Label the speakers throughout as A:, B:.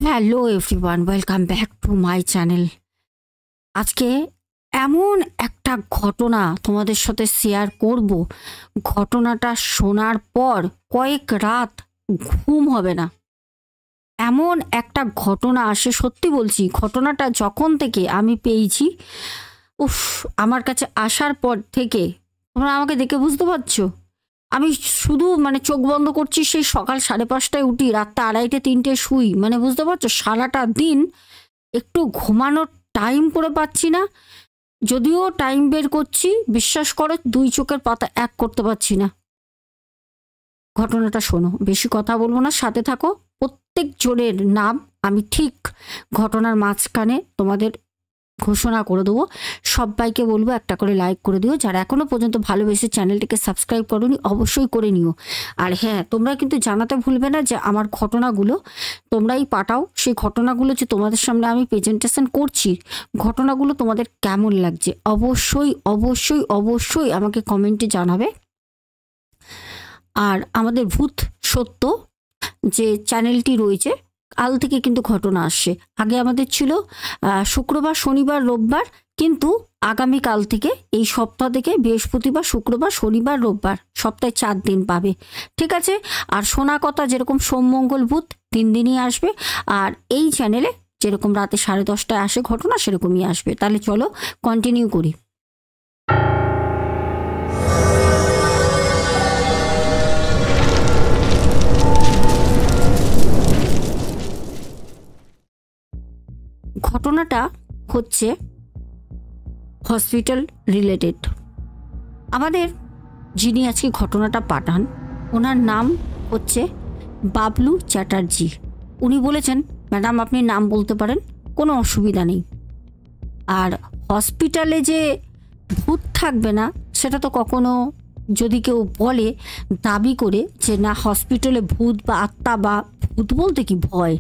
A: Hello everyone, welcome back to my channel. আজকে এমন একটা ঘটনা তোমাদের সাথে শেয়ার করব, ঘটনাটা শোনার পর কয়েক রাত ঘুম হবে না। এমন একটা ঘটনা আসে, সত্যি বলছি, ঘটনাটা যখন থেকে আমি পেয়েছি, উফ, আমার কাছে আসার পর থেকে তোমরা আমাকে দেখে বুঝতে পারছো, আমি শুধু চোখ বন্ধ করছি, সেই সকাল 5:30টায় উঠি, রাতটা 2:30-3টে শুই। বুঝতে পারছো, সারাটা দিন একটু ঘুমানোর টাইম করে পাচ্ছি না। যদিও টাইম বের করছি, বিশ্বাস করো 2 চোখের পাতা এক করতে পারছি না। ঘটনাটা শোনো, বেশি কথা বলবো না, সাথে থাকো। প্রত্যেক জনের নাম আমি ঠিক ঘটনার মাঝখানে তোমাদের ঘোষণা করে দেবো। সবাইকে বলবো একটা করে লাইক করে দিও। যারা এখনো পর্যন্ত ভালোবেসে চ্যানেলটিকে সাবস্ক্রাইব করোনি, অবশ্যই করে নিও। আর হ্যাঁ, তোমরা কিন্তু জানাতে ভুলবে না যে আমার ঘটনাগুলো তোমরাই পাঠাও। সেই ঘটনাগুলো যে তোমাদের সামনে আমি প্রেজেন্টেশন করছি, ঘটনাগুলো তোমাদের কেমন লাগছে অবশ্যই অবশ্যই অবশ্যই আমাকে কমেন্টে জানাবে। আর আমাদের ভূত সত্য যে চ্যানেলটি রয়েছে, কাল থেকে কিন্তু ঘটনা আসছে। আগে আমাদের ছিল শুক্রবার, শনিবার, রোববার, কিন্তু আগামীকাল থেকে, এই সপ্তাহ থেকে বৃহস্পতিবার, শুক্রবার, শনিবার, রোববার, সপ্তাহে 4 দিন পাবে। ঠিক আছে? আর শোনা কথা যেরকম সোম, মঙ্গল, বুধ 3 দিনই আসবে। আর এই চ্যানেলে যেরকম রাতে 10:30টায় আসে ঘটনা, সেরকমই আসবে। তাহলে চলো কন্টিনিউ করি। ঘটনাটা হচ্ছে হসপিটাল রিলেটেড। আমাদের যিনি আজকে ঘটনাটা পাঠান, ওনার নাম হচ্ছে বাবলু চ্যাটার্জি। উনি বলেছেন, ম্যাডাম আপনি নাম বলতে পারেন, কোনো অসুবিধা নেই। আর হসপিটালে যে ভূত থাকবে না, সেটা তো কখনো, যদি কেউ বলে দাবি করে যে না হসপিটালে ভূত বা আত্মা, বা ভূত বলতে কি ভয়,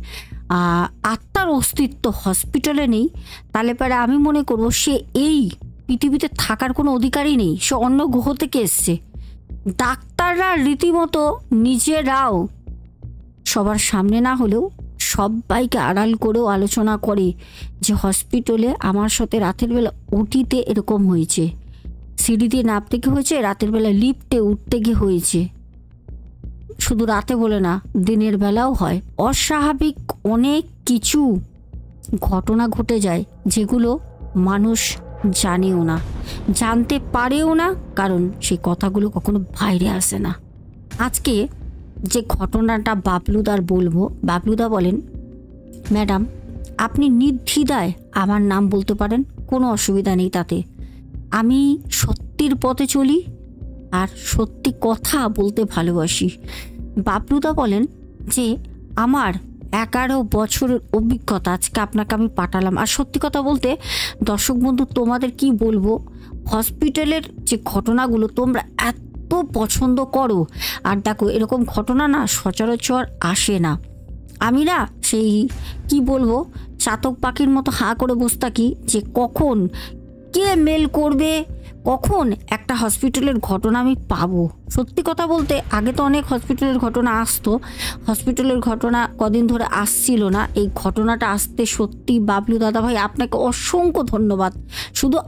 A: আত্মার অস্তিত্ব হসপিটালে নেই, তাহলে পরে আমি মনে করব সে এই পৃথিবীতে থাকার কোনো অধিকারই নেই, সে অন্য গ্রহ থেকে এসছে। ডাক্তাররা রীতিমতো নিজেরাও সবার সামনে না হলেও সবাইকে আড়াল করেও আলোচনা করে যে হসপিটালে আমার সাথে রাতের বেলা ওটিতে এরকম হয়েছে, সিঁড়িতে নামতে গিয়ে হয়েছে, রাতের বেলা লিফটে উঠতে গিয়ে হয়েছে। শুধু রাতে বলে না, দিনের বেলাও হয়। অস্বাভাবিক অনেক কিছু ঘটনা ঘটে যায়, যেগুলো মানুষ জানেও না, জানতে পারেও না, কারণ সেই কথাগুলো কখনো বাইরে আসে না। আজকে যে ঘটনাটা বাবলুদার বলবো, বাবলুদা বলেন, ম্যাডাম আপনি নির্দ্বিধায় আমার নাম বলতে পারেন, কোনো অসুবিধা নেই তাতে। আমি সত্যির পথে চলি আর সত্যি কথা বলতে ভালোবাসি। বাবলুদা বলেন যে আমার 11 বছরের অভিজ্ঞতা আজকে আপনাকে আমি পাঠালাম। আর সত্যি কথা বলতে দর্শক বন্ধু, তোমাদের কি বলবো, হসপিটালের যে ঘটনাগুলো তোমরা এত পছন্দ করো, আর দেখো এরকম ঘটনা না সচরাচর আসে না। আমি না সেই কি বলবো, চাতক পাখির মতো হাঁ করে বসে থাকি যে কখন কে মেল করবে, কখন একটা হসপিটালের ঘটনা আমি পাবো। সত্যি কথা বলতে আগে তো অনেক হসপিটালের ঘটনা আসতো, হসপিটালের ঘটনা কদিন ধরে আসছিল না। এই ঘটনাটা আসতে সত্যি বাবলু দাদা ভাই আপনাকে অসংখ্য ধন্যবাদ। শুধু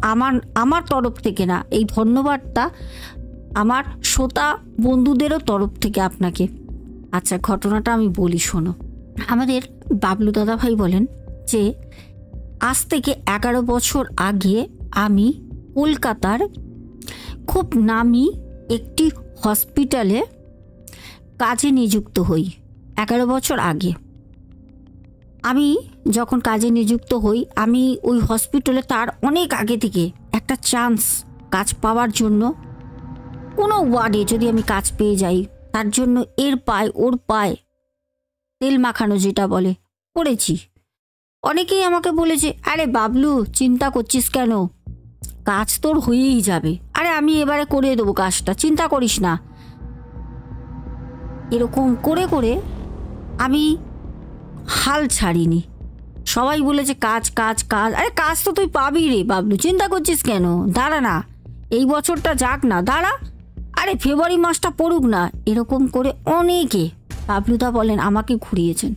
A: আমার তরফ থেকে না, এই ধন্যবাদটা আমার শ্রোতা বন্ধুদেরও তরফ থেকে আপনাকে। আচ্ছা, ঘটনাটা আমি বলি, শোনো। আমাদের বাবলু দাদা ভাই বলেন যে আজ থেকে 11 বছর আগে আমি কলকাতার খুব নামি একটি হসপিটালে কাজে নিযুক্ত হই। 11 বছর আগে আমি যখন কাজে নিযুক্ত হই, আমি ওই হসপিটালে তার অনেক আগে থেকে একটা চান্স কাজ পাওয়ার জন্য, কোনো ওয়ার্ডে যদি আমি কাজ পেয়ে যাই, তার জন্য এর পায় ওর পায় তেল মাখানো যেটা বলে, করেছি। অনেকেই আমাকে বলেছে, আরে বাবলু চিন্তা করছিস কেন, কাজ তোর হয়েই যাবে, আরে আমি এবারে করে দেবো কাজটা, চিন্তা করিস না। এরকম করে করে আমি হাল ছাড়িনি। সবাই বলেছে কাজ কাজ কাজ, আরে কাজ তো তুই পাবি রে বাবলু, চিন্তা করছিস কেন, দাঁড়া না, এই বছরটা যাক না, দাঁড়া, আরে ফেব্রুয়ারি মাসটা পড়ুক না। এরকম করে অনেকে, বাবলুদা বলেন, আমাকে ঘুরিয়েছেন।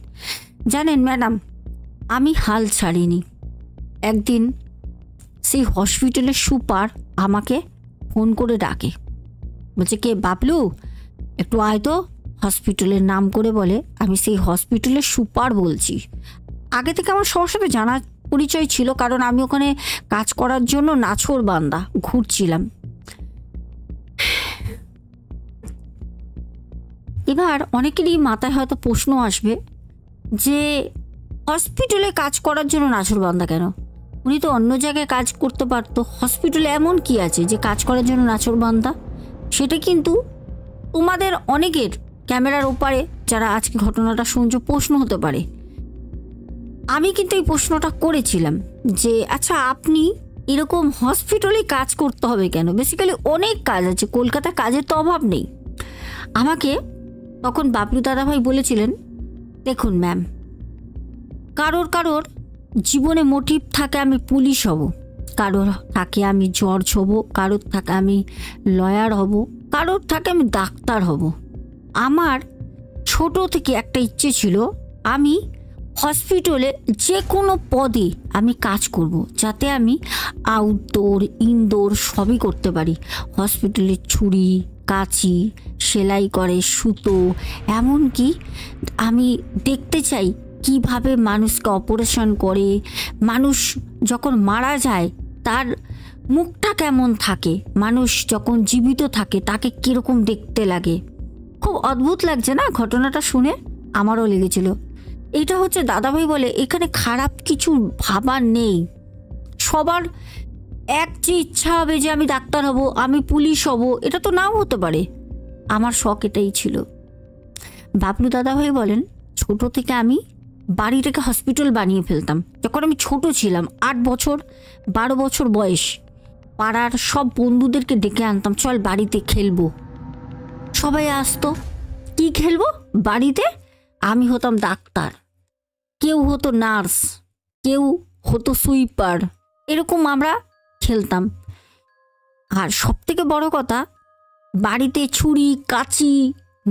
A: জানেন ম্যাডাম, আমি হাল ছাড়িনি। একদিন সেই হসপিটালের সুপার আমাকে ফোন করে ডাকে, বলছে, কে বাবলু, একটু আয় তো। হসপিটালের নাম করে বলে। আমি সেই হসপিটালের সুপার বলছি। আগে থেকে আমার সবার সাথে জানা পরিচয় ছিল, কারণ আমি ওখানে কাজ করার জন্য নাছোড়বান্দা ঘুরছিলাম। এবার অনেকেরই মাথায় হয়তো প্রশ্ন আসবে যে হসপিটালে কাজ করার জন্য নাছোড়বান্দা কেন? উনি তো অন্য জায়গায় কাজ করতে পারতো, হসপিটালে এমন কি আছে যে কাজ করার জন্য নাছোড়বান্দা? সেটা কিন্তু তোমাদের অনেকের ক্যামেরার ওপারে যারা আজকে ঘটনাটা শুনছো প্রশ্ন হতে পারে। আমি কিন্তু এই প্রশ্নটা করেছিলাম যে আচ্ছা, আপনি এরকম হসপিটালে কাজ করতে হবে কেন? বেসিক্যালি অনেক কাজ আছে, কলকাতায় কাজের তো অভাব নেই। আমাকে তখন বাবলু দাদাভাই বলেছিলেন, দেখুন ম্যাম, কারোর কারোর জীবনে মোটিভ থাকে আমি পুলিশ হব, কারোর থাকে আমি জজ হব, কারোর থাকে আমি লয়ার হব, কারোর থাকে আমি ডাক্তার হব। আমার ছোট থেকে একটা ইচ্ছে ছিল আমি হসপিটালে যে কোনো পদে আমি কাজ করব, যাতে আমি আউটডোর ইনডোর সবই করতে পারি। হসপিটালে ছুরি কাঁচি সেলাই করে, সুতো, এমনকি আমি দেখতে চাই কিভাবে মানুষকে অপারেশন করে, মানুষ যখন মারা যায় তার মুখটা কেমন থাকে, মানুষ যখন জীবিত থাকে তাকে কীরকম দেখতে লাগে। খুব অদ্ভুত লাগছে না ঘটনাটা শুনে? আমারও লেগেছিল। এইটা হচ্ছে দাদাভাই বলে এখানে খারাপ কিছু ভাবার নেই। সবার এক যে ইচ্ছা হবে যে আমি ডাক্তার হব, আমি পুলিশ হব, এটা তো নাও হতে পারে। আমার শখ এটাই ছিল। বাবলু দাদাভাই বলেন, ছোট থেকে আমি বাড়িটাকে হসপিটাল বানিয়ে ফেলতাম। যখন আমি ছোট ছিলাম, 8 বছর 12 বছর বয়স, পাড়ার সব বন্ধুদেরকে ডেকে আনতাম, চল বাড়িতে খেলবো। সবাই আসতো, কি খেলবো বাড়িতে? আমি হতাম ডাক্তার, কেউ হতো নার্স, কেউ হতো সুইপার, এরকম আমরা খেলতাম। আর সব থেকে বড় কথা, বাড়িতে ছুরি কাঁচি,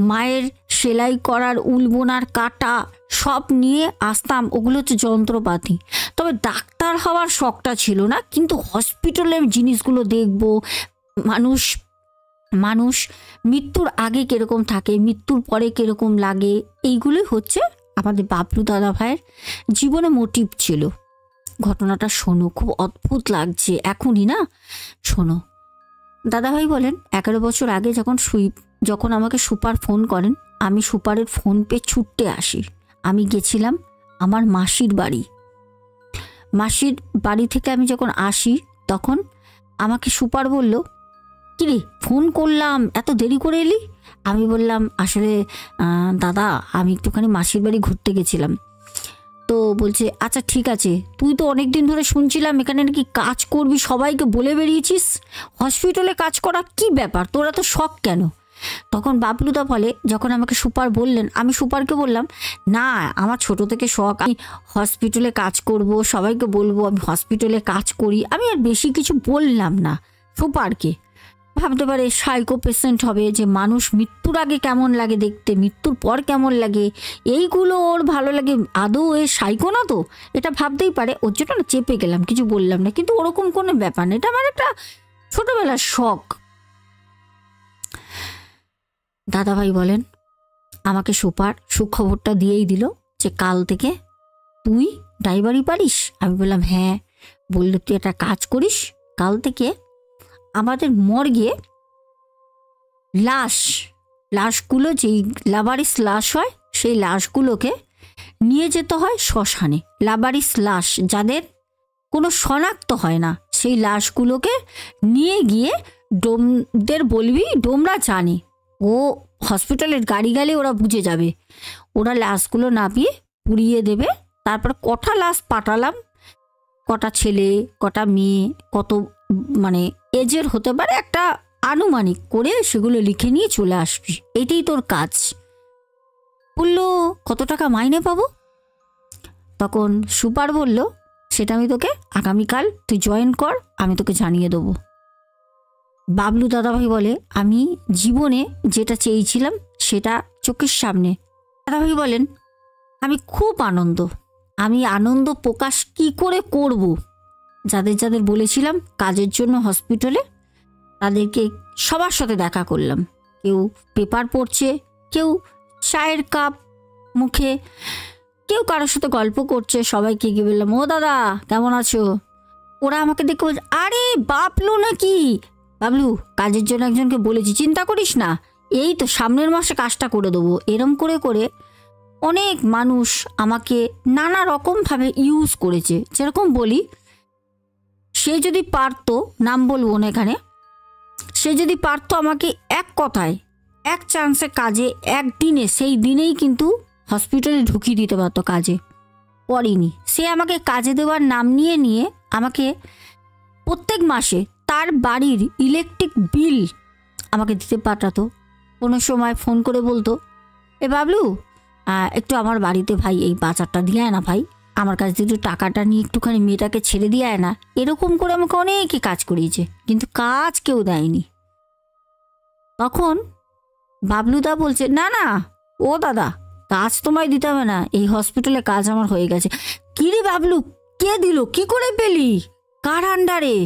A: মায়ের সেলাই করার উল বোনার কাঁটা সব নিয়ে আসতাম। ওগুলো হচ্ছে যন্ত্রপাতি। তবে ডাক্তার হওয়ার শখটা ছিল না, কিন্তু হসপিটালের জিনিসগুলো দেখব। মানুষ মানুষ মৃত্যুর আগে কীরকম থাকে, মৃত্যুর পরে কীরকম লাগে, এইগুলোই হচ্ছে আমাদের বাবলু দাদা ভাইয়ের জীবনে মোটিভ ছিল। ঘটনাটা শোনো, খুব অদ্ভুত লাগছে এখনই না, শোনো। দাদাভাই বলেন, 11 বছর আগে যখন আমাকে সুপার ফোন করেন, আমি সুপারের ফোন পেয়ে ছুটতে আসি। আমি গেছিলাম আমার মাসির বাড়ি। মাসির বাড়ি থেকে আমি যখন আসি তখন আমাকে সুপার বলল, কিরে ফোন করলাম, এত দেরি করে এলি? আমি বললাম, আসলে দাদা আমি একটুখানি মাসির বাড়ি ঘুরতে গেছিলাম। তো বলছে, আচ্ছা ঠিক আছে, তুই তো অনেক দিন ধরে শুনছিলাম এখানে নাকি কাজ করবি, সবাইকে বলে বেরিয়েছিস, হসপিটালে কাজ করা কি ব্যাপার, তোরা তো শখ কেন? তখন বাবলুদা বলে, যখন আমাকে সুপার বললেন, আমি সুপারকে বললাম, না আমার ছোট থেকে শখ, আমি হসপিটালে কাজ করব, সবাইকে বলবো আমি হসপিটালে কাজ করি। আমি আর বেশি কিছু বললাম না সুপারকে। ভাবতে পারে সাইকো পেশেন্ট হবে, যে মানুষ মৃত্যুর আগে কেমন লাগে দেখতে, মৃত্যুর পর কেমন লাগে, এইগুলো ওর ভালো লাগে, আদৌ এ সাইকো না তো, এটা ভাবতেই পারে। ওর জন্য না চেপে গেলাম, কিছু বললাম না। কিন্তু ওরকম কোনো ব্যাপার না, এটা আমার একটা ছোটবেলার শখ। দাদাভাই বলেন, আমাকে সুপার সুখবরটা দিয়েই দিল যে কাল থেকে তুই ড্রাইভারি পারিস। আমি বললাম হ্যাঁ। বললো, তুই একটা কাজ করিস, কাল থেকে আমাদের মর্গে লাশগুলো, যেই লাবারিস লাশ হয়, সেই লাশগুলোকে নিয়ে যেতে হয় শ্মশানে। লাবারিস লাশ যাদের কোনো শনাক্ত হয় না, সেই লাশগুলোকে নিয়ে গিয়ে ডোমদের বলবি, ডোমরা জানে, ও হসপিটালের গাড়ি গেলে ওরা বুঝে যাবে, ওরা লাশগুলো নামিয়ে পুড়িয়ে দেবে। তারপর কটা লাশ পাঠালাম, কটা ছেলে কটা মেয়ে, কত মানে এজের হতে পারে, একটা আনুমানিক করে সেগুলো লিখে নিয়ে চলে আসবি, এটাই তোর কাজ। বললো, কত টাকা মাইনে পাবো? তখন সুপার বলল, সেটা আমি তোকে আগামীকাল তুই জয়েন কর, আমি তোকে জানিয়ে দেবো। বাবলু দাদাভাই বলে, আমি জীবনে যেটা চেয়েছিলাম সেটা চোখের সামনে। দাদাভাই বলেন, আমি খুব আমি আনন্দ প্রকাশ কি করে করব। যাদের যাদের বলেছিলাম কাজের জন্য হসপিটালে, তাদেরকে সবার সাথে দেখা করলাম। কেউ পেপার পড়ছে, কেউ চায়ের কাপ মুখে, কেউ কারোর সাথে গল্প করছে। সবাইকে গিয়ে বললাম, ও দাদা কেমন আছো? ওরা আমাকে দেখে বলছে, আরে বাবলু নাকি? বাবলু, কাজের জন্য একজনকে বলেছি, চিন্তা করিস না, এই তো সামনের মাসে কাজটা করে দেবো। এরম করে করে অনেক মানুষ আমাকে নানা রকমভাবে ইউজ করেছে। যেরকম বলি, সে যদি পারতো, নাম বলবো না এখানে, সে যদি পারতো আমাকে এক কথায় এক চান্সে কাজে একদিনে, সেই দিনেই কিন্তু হসপিটালে ঢুকিয়ে দিতে পারতো কাজে, করেনি। সে আমাকে কাজে দেওয়ার নাম নিয়ে নিয়ে আমাকে প্রত্যেক মাসে তার বাড়ির ইলেকট্রিক বিল আমাকে দিতে পাঠাতো। কোনো সময় ফোন করে বলতো, এ বাবলু, একটু আমার বাড়িতে ভাই এই বাজারটা দিয়ে আয় না ভাই, আমার কাছ থেকে একটু টাকাটা নিয়ে একটুখানি মেয়েটাকে ছেড়ে দিয়ে আয় না। এরকম করে আমাকে অনেকে কাজ করিয়েছে, কিন্তু কাজ কেউ দেয়নি। তখন বাবলুদা বলছে, না না ও দাদা, কাজ তোমায় দিতে হবে না, এই হসপিটালে কাজ আমার হয়ে গেছে। কী রে বাবলু, কে দিল, কি করে পেলি, কার আন্ডারে?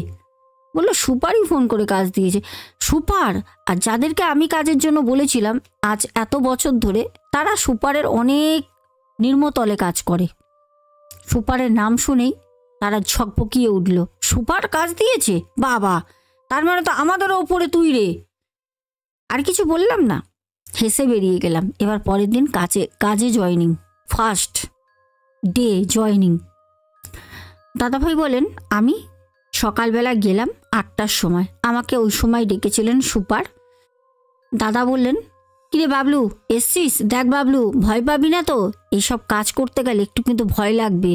A: বললো সুপারই ফোন করে কাজ দিয়েছে। সুপার? আর যাদেরকে আমি কাজের জন্য বলেছিলাম আজ এত বছর ধরে, তারা সুপারের অনেক নিম্নতলে কাজ করে। সুপারের নাম শুনেই তারা ঝকপকিয়ে উঠল, সুপার কাজ দিয়েছে, বাবা, তার মানে তো আমাদেরও ওপরে তুই রে। আর কিছু বললাম না, হেসে বেরিয়ে গেলাম। এবার পরের দিন কাজে জয়নিং, ফার্স্ট ডে জয়নিং। দাদাভাই বলেন, আমি সকালবেলা গেলাম 8টার সময়, আমাকে ওই সময় ডেকেছিলেন সুপার। দাদা বললেন, কিরে বাবলু এসছিস? দেখ বাবলু, ভয় পাবি না তো, এইসব কাজ করতে গেলে একটু কিন্তু ভয় লাগবে।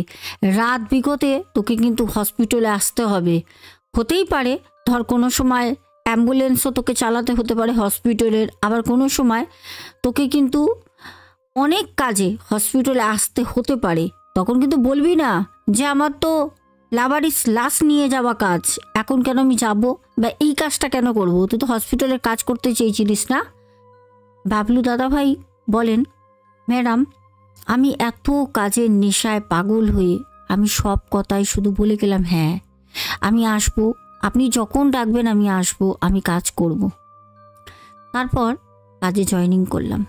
A: রাত বিগতে তোকে কিন্তু হসপিটালে আসতে হবে। হতেই পারে ধর কোনো সময় অ্যাম্বুলেন্সও তোকে চালাতে হতে পারে হসপিটালের, আবার কোনো সময় তোকে কিন্তু অনেক কাজে হসপিটালে আসতে হতে পারে। তখন কিন্তু বলবি না যে আমার তো লাভারিস লাশ নিয়ে যাওয়া কাজ, এখন কেন আমি যাব, বা এই কাজটা কেন করব, তুই তো হসপিটালের কাজ করতে চেয়েছিলিস না। বাবলু দাদাভাই বলেন, ম্যাডাম, আমি এত কাজের নেশায় পাগল হয়ে আমি সব কথাই শুধু বলে গেলাম, হ্যাঁ আমি আসবো, আপনি যখন ডাকবেন আমি আসবো, আমি কাজ করব। তারপর কাজে জয়েনিং করলাম।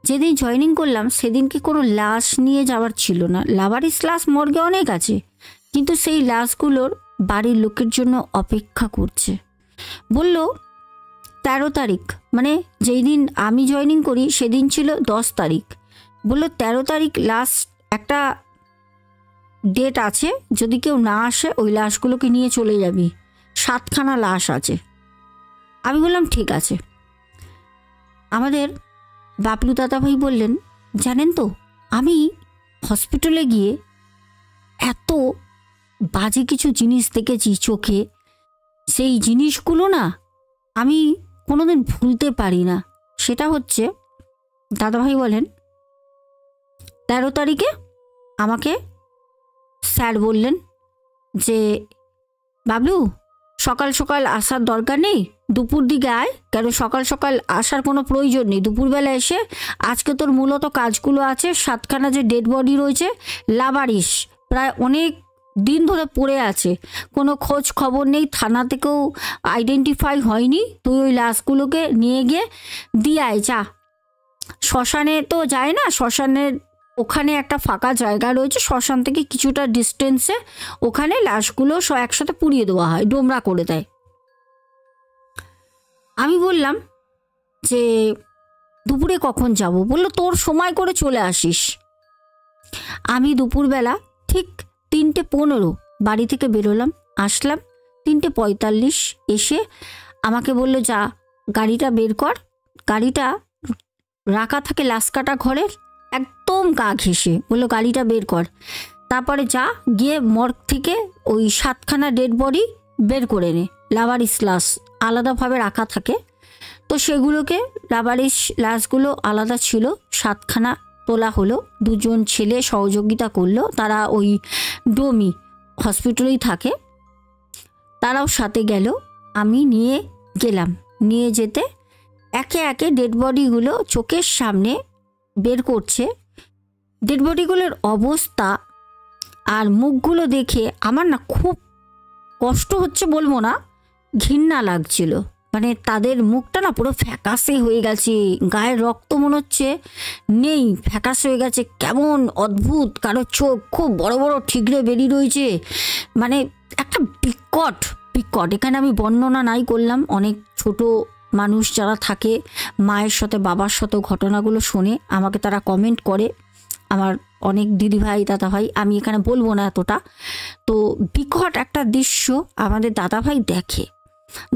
A: যেদিন জয়েনিং করলাম সেদিনকে কোনো লাশ নিয়ে যাওয়ার ছিল না। লাভারিস লাশ মর্গে অনেক আছে, কিন্তু সেই লাশগুলোর বাড়ির লোকের জন্য অপেক্ষা করছে। বলল 13 তারিখ, মানে যেই দিন আমি জয়েনিং করি সেদিন ছিল 10 তারিখ। বললো 13 তারিখ লাস্ট একটা ডেট আছে, যদি কেউ না আসে ওই লাশগুলোকে নিয়ে চলে যাবি, 7খানা লাশ আছে। আমি বললাম ঠিক আছে। আমাদের বাবলু দাদাভাই বললেন, জানেন তো আমি হসপিটালে গিয়ে এত বাজে কিছু জিনিস দেখেছি চোখে, সেই জিনিসগুলো না আমি কোনোদিন ভুলতে পারি না। সেটা হচ্ছে, দাদাভাই বলেন, 13 তারিখে আমাকে স্যার বললেন যে বাবলু সকাল সকাল আসার দরকার নেই, দুপুর দিকে আয়, কেন সকাল সকাল আসার কোনো প্রয়োজন নেই, দুপুরবেলা এসে আজকে তোর মূলত কাজগুলো আছে। 7খানা যে ডেড বডি রয়েছে, লাভারিস প্রায় অনেক দিন ধরে পড়ে আছে, কোনো খোঁজ খবর নেই, থানা থেকেও আইডেন্টিফাই হয়নি, তুই ওই লাশগুলোকে নিয়ে গিয়ে দিয়ে আয় যা। শ্মশানে তো যায় না, শ্মশানের ওখানে একটা ফাঁকা জায়গা রয়েছে, শ্মশান থেকে কিছুটা ডিস্টেন্সে, ওখানে লাশগুলো একসাথে পুড়িয়ে দেওয়া হয়, ডোমরা করে দেয়। আমি বললাম যে দুপুরে কখন যাব? বললো তোর সময় করে চলে আসিস। আমি দুপুরবেলা ঠিক 3:15 বাড়ি থেকে বেরোলাম, আসলাম 3:45। এসে আমাকে বললো যা গাড়িটা বের কর। গাড়িটা রাখা থাকে লাশ কাটা ঘরের একদম গা ঘেঁষে, বললো গাড়িটা বের কর। তারপরে যা গিয়ে মর্গ থেকে ওই 7খানা ডেড বডি বের করে নে, লাভারিস লাশ আলাদাভাবে রাখা থাকে, তো সেগুলোকে লাভারিস লাশগুলো আলাদা ছিল, 7খানা তোলা হলো। 2জন ছেলে সহযোগিতা করলো, তারা ওই ডোমি হসপিটালেই থাকে, তারাও সাথে গেল। আমি নিয়ে গেলাম, নিয়ে যেতে একে একে ডেড বডিগুলো চোখের সামনে বের করছে। ডেড বডিগুলোর অবস্থা আর মুখগুলো দেখে আমার না খুব কষ্ট হচ্ছে বলবো না, ঘৃণা লাগছিল। মানে তাদের মুখটা না পুরো ফ্যাকাশে হয়ে গেছে, গায়ের রক্ত মনে হচ্ছে নেই, ফ্যাকাশে হয়ে গেছে, কেমন অদ্ভুত। কারো চোখ খুব বড় বড় ঠিকরে বেরিয়ে রয়েছে, মানে একটা বিকট বিকট। এখানে আমি বর্ণনা নাই করলাম, অনেক ছোট মানুষ যারা থাকে মায়ের সাথে বাবার সাথেও ঘটনাগুলো শোনে, আমাকে তারা কমেন্ট করে, আমার অনেক দিদিভাই দাদাভাই, আমি এখানে বলবো না এতটা। তো বিকট একটা দৃশ্য আমাদের দাদাভাই দেখে।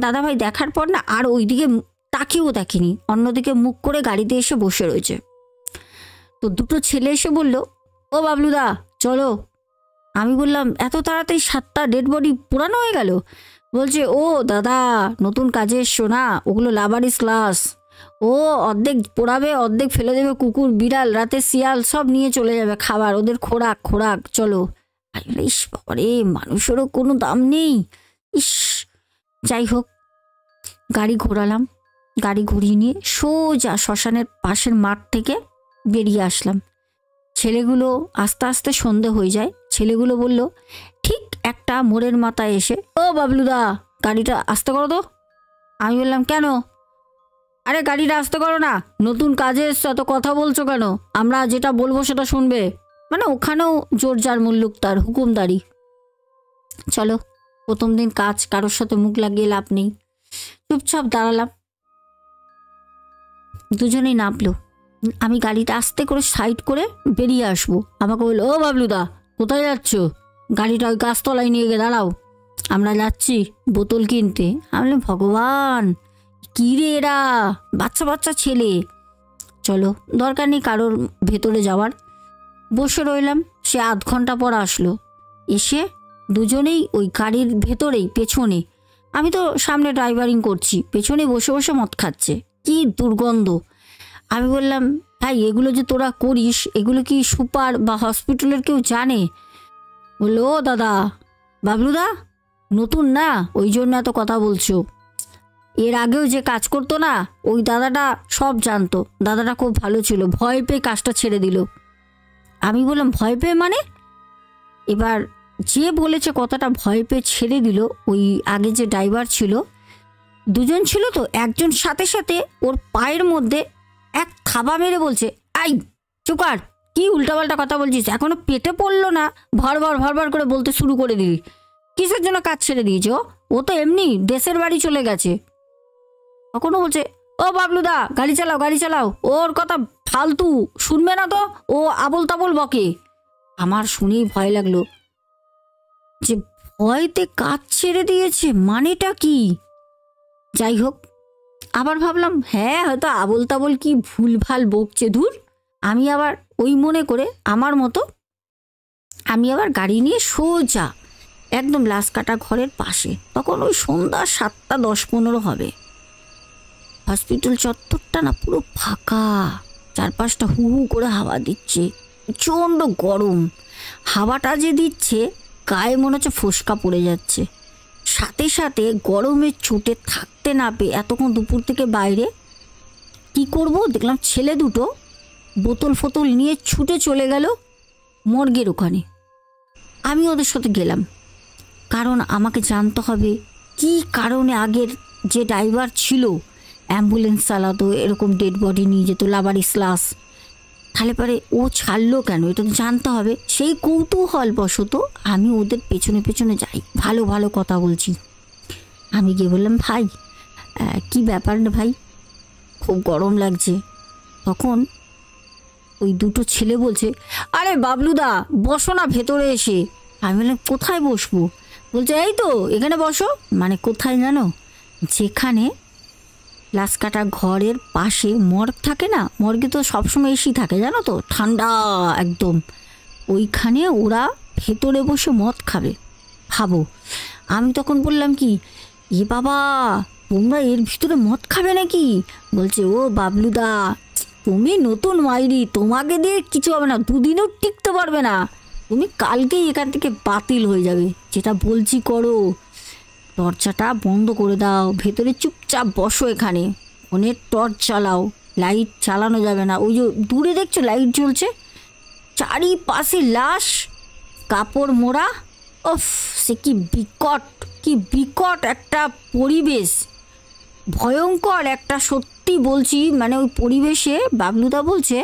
A: দাদাভাই দেখার পর না আর ওইদিকে তাকিয়েও দেখেনি, অন্যদিকে মুখ করে গাড়িতে এসে বসে রয়েছে। তো দুটো ছেলে এসে বলল, ও বাবলুদা চলো। আমি বললাম, এত তাড়াতাড়ি 7টা ডেড বডি পুরানো হয়ে গেল? বলছে, ও দাদা নতুন কাজে এসছো না, ওগুলো লাবারিস ক্লাস, ও অর্ধেক পোড়াবে, অর্ধেক ফেলে দেবে কুকুর বিড়াল, রাতে শিয়াল সব নিয়ে চলে যাবে খাবার, ওদের খোরাক খোরাক, চলো। ইস বাবারে, মানুষেরও কোনো দাম নেই। ইস, যাই হোক, গাড়ি ঘোরালাম, গাড়ি ঘুরিয়ে নিয়ে সোজা শ্মশানের পাশের মাঠ থেকে বেরিয়ে আসলাম। ছেলেগুলো আস্তে আস্তে সন্ধে হয়ে যায়, ছেলেগুলো বলল, ঠিক একটা মোড়ের মাথায় এসে, ও বাবলুদা গাড়িটা আস্তে করো তো। আমি বললাম, কেন? আরে গাড়িটা আস্তে করো না, নতুন কাজে এসছো, এত কথা বলছো কেন? আমরা যেটা বলবো সেটা শুনবে। মানে ওখানেও জোর যার মুল্লুক তার, হুকুমদারি। চলো, প্রথম দিন কাজ, কারোর সাথে মুখ লাগিয়ে লাভ নেই। চুপচাপ দাঁড়ালাম, দুজনেই নামলো। আমি গাড়িটা আস্তে করে সাইড করে বেরিয়ে আসবো, আমাকে বললো, ও বাবলুদা কোথায় যাচ্ছ? গাড়িটা ওই গাছতলায় নিয়ে গিয়ে দাঁড়াও, আমরা যাচ্ছি বোতল কিনতে। আমি বললাম, ভগবান কী রে এরা, বাচ্চা বাচ্চা ছেলে। চলো, দরকার নেই কারোর ভেতরে যাওয়ার। বসে রইলাম, সে আধ ঘন্টা পর আসলো। এসে দুজনেই ওই গাড়ির ভেতরেই পেছনে, আমি তো সামনে ড্রাইভারিং করছি, পেছনে বসে বসে মদ খাচ্ছে, কি দুর্গন্ধ। আমি বললাম, ভাই এগুলো যে তোরা করিস, এগুলো কি সুপার বা হসপিটালের কেউ জানে? বললো, ও দাদা, বাবলুদা নতুন না ওই জন্য এত কথা বলছো, এর আগেও যে কাজ করতো না ওই দাদাটা সব জানতো, দাদাটা খুব ভালো ছিল, ভয় পেয়ে কাজটা ছেড়ে দিল। আমি বললাম, ভয় পেয়ে মানে? এবার যে বলেছে কথাটা ভয় পেয়ে ছেড়ে দিল, ওই আগে যে ড্রাইভার ছিল, দুজন ছিল তো, একজন সাথে সাথে ওর পায়ের মধ্যে এক থাবা মেরে বলছে, আই চুকার, কি উল্টাপাল্টা কথা বলছিস, এখনো পেটে পড়লো না ভরভর ভরভর করে বলতে শুরু করে দিলি, কিসের জন্য কাজ ছেড়ে দিয়েছ? ও তো এমনি দেশের বাড়ি চলে গেছে। তখনও বলছে, ও বাবলুদা গাড়ি চালাও গাড়ি চালাও, ওর কথা ফালতু, শুনবে না তো, ও আবল তাবল বকে। আমার শুনেই ভয় লাগলো, যে ভয়তে কাজ ছেড়ে দিয়েছে মানেটা কি? যাই হোক, আবার ভাবলাম, হ্যাঁ হয়তো আবল তাবল কি ভুলভাল বকছে, ধুর। আমি আবার ওই মনে করে আমার মতো আমি আবার গাড়ি নিয়ে সোজা একদম লাশ কাটা ঘরের পাশে, তখন ওই সন্ধ্যা 7টা 10-15 হবে। হসপিটাল চত্বরটা না পুরো ফাঁকা, চারপাশটা হু হু করে হাওয়া দিচ্ছে, প্রচণ্ড গরম। হাওয়াটা যে দিচ্ছে গায়ে মনে হচ্ছে ফোসকা পড়ে যাচ্ছে। সাথে সাথে গরমে চোটে থাকতে না পেয়ে এতক্ষণ দুপুর থেকে বাইরে কি করব, দেখলাম ছেলে দুটো বোতল ফোতল নিয়ে ছুটে চলে গেল মর্গের ওখানে। আমি ওদের সাথে গেলাম, কারণ আমাকে জানতে হবে কি কারণে আগের যে ড্রাইভার ছিল অ্যাম্বুলেন্স চালাতো, এরকম ডেড বডি নিয়ে যেত লাবারিস লাশ, তাহলে পরে ও ছাড়লো কেন, এটা তো জানতে হবে। সেই কৌতূহল বশত আমি ওদের পেছনে পেছনে যাই, ভালো ভালো কথা বলছি। আমি গিয়ে বললাম, ভাই কি ব্যাপার না ভাই, খুব গরম লাগছে। তখন ওই দুটো ছেলে বলছে, আরে বাবলুদা বসো না ভেতরে এসে। আমি বললাম, কোথায় বসবো? বলছে, এই তো এখানে বসো। মানে কোথায় জানো? যেখানে লাশ কাটা ঘরের পাশে মর্গ থাকে না, মর্গে তো সবসময় এসি থাকে জানো তো, ঠান্ডা একদম, ওইখানে ওরা ভেতরে বসে মদ খাবে, ভাবো। আমি তখন বললাম, কি এ বাবা তোমরা এর ভিতরে মদ খাবে নাকি? বলছে, ও বাবলুদা তুমি নতুন মাইরি, তোমাকে দিয়ে কিছু হবে না, দুদিনও টিকতে পারবে না, তুমি কালকেই এখান থেকে বাতিল হয়ে যাবে, যেটা বলছি করো, দরজাটা বন্ধ করে দাও, ভেতরে চুপচাপ বসো, এখানে ফোনের টর্চ চালাও, লাইট চালানো যাবে না, ওই যে দূরে দেখছো লাইট জ্বলছে, চারিপাশে লাশ, কাপড় মোড়া। ওফ, সে কি বিকট একটা পরিবেশ, ভয়ঙ্কর একটা, সত্যি বলছি। মানে ওই পরিবেশে বাবলুদা বলছে,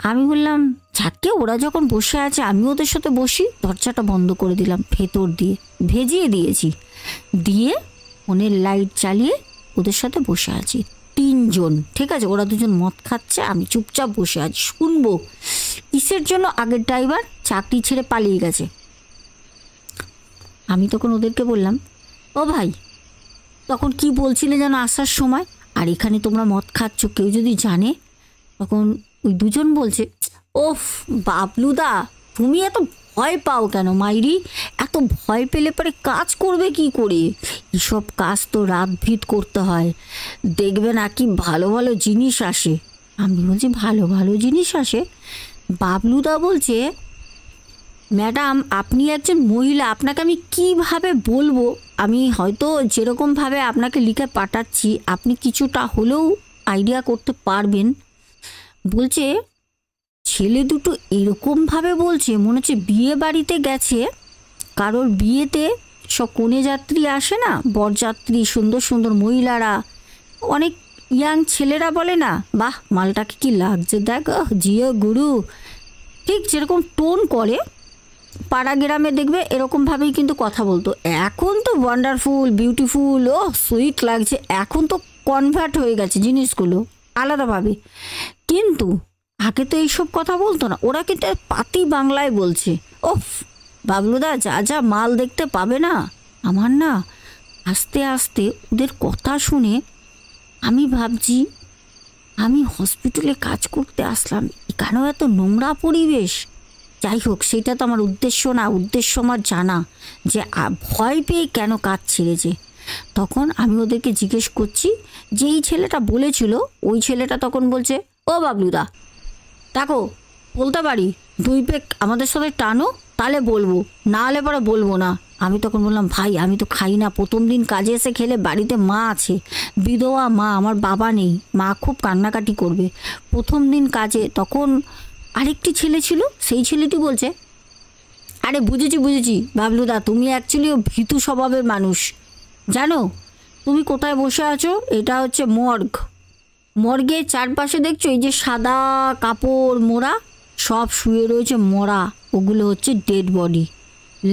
A: আমি বললাম যাকে, ওরা যখন বসে আছে আমি ওদের সাথে বসি। দরজাটা বন্ধ করে দিলাম ভেতর দিয়ে, ভেজিয়ে দিয়েছি, দিয়ে ফোনের লাইট চালিয়ে ওদের সাথে বসে আছি 3 জন। ঠিক আছে, ওরা 2 জন মদ খাচ্ছে, আমি চুপচাপ বসে আছি, শুনবো কিসের জন্য আগের ড্রাইভার চাকরি ছেড়ে পালিয়ে গেছে। আমি তখন ওদেরকে বললাম, ও ভাই, তখন কি বলছিলে যেন আসার সময়, আর এখানে তোমরা মদ খাচ্ছ, কেউ যদি জানে। তখন ওই 2 জন বলছে, ওফ বাবলুদা, তুমি এত ভয় পাও কেন মাইরি? এত ভয় পেলে পরে কাজ করবে কি করে? এসব কাজ তো রাত ভিত করতে হয়, দেখবে না কি ভালো ভালো জিনিস আসে। আমি বলছি ভালো ভালো জিনিস আসে? বাবলুদা বলছে, ম্যাডাম আপনি একজন মহিলা, আপনাকে আমি কিভাবে বলবো? আমি হয়তো যেরকমভাবে আপনাকে লিখে পাঠাচ্ছি আপনি কিছুটা হলেও আইডিয়া করতে পারবেন। বলছে ছেলে দুটো এরকমভাবে বলছে মনে হচ্ছে বিয়ে বাড়িতে গেছে, কারোর বিয়েতে সব কনে যাত্রী আসে না, বরযাত্রী, সুন্দর সুন্দর মহিলারা, অনেক ইয়াং ছেলেরা বলে না, বাহ মালটাকে কি লাগছে দেখ, জিও গুরু, ঠিক যেরকম টোন করে পাড়া গ্রামে দেখবে এরকমভাবেই কিন্তু কথা বলতো। এখন তো ওয়ান্ডারফুল, বিউটিফুল, ও সুইট লাগছে, এখন তো কনভার্ট হয়ে গেছে জিনিসগুলো আলাদাভাবে। কিন্তু আগে তো এইসব কথা বলতো না, ওরা কিন্তু পাতি বাংলায় বলছে। ওফ বাবলুদা, যা যা মাল দেখতে পাবে না। আমার না আস্তে আস্তে ওদের কথা শুনে আমি ভাবছি, আমি হসপিটালে কাজ করতে আসলাম, এখানেও এত নোংরা পরিবেশ। যাই হোক, সেটা তো আমার উদ্দেশ্য না, উদ্দেশ্য আমার জানা যে ভয় পেয়ে কেন কাজ ছেড়েছে। তখন আমি ওদেরকে জিজ্ঞেস করছি, যে এই ছেলেটা বলেছিল, ওই ছেলেটা তখন বলছে, ও বাবলুদা দেখো, বলতে পারি 2 পেক আমাদের সাথে টানো, তাহলে বলবো, না হলে পরে বলবো না। আমি তখন বললাম, ভাই আমি তো খাই না, প্রথম দিন কাজে এসে খেলে, বাড়িতে মা আছে, বিধবা মা, আমার বাবা নেই, মা খুব কান্নাকাটি করবে। প্রথম দিন কাজে, তখন আরেকটি ছেলে ছিল, সেই ছেলেটি বলছে, আরে বুঝেছি বাবলুদা, তুমি অ্যাকচুয়ালি ভীতু স্বভাবের মানুষ, জানো তুমি কোথায় বসে আছো? এটা হচ্ছে মর্গ। মর্গের চারপাশে দেখছো এই যে সাদা কাপড় মোড়া, সব শুয়ে রয়েছে মরা, ওগুলো হচ্ছে ডেড বডি,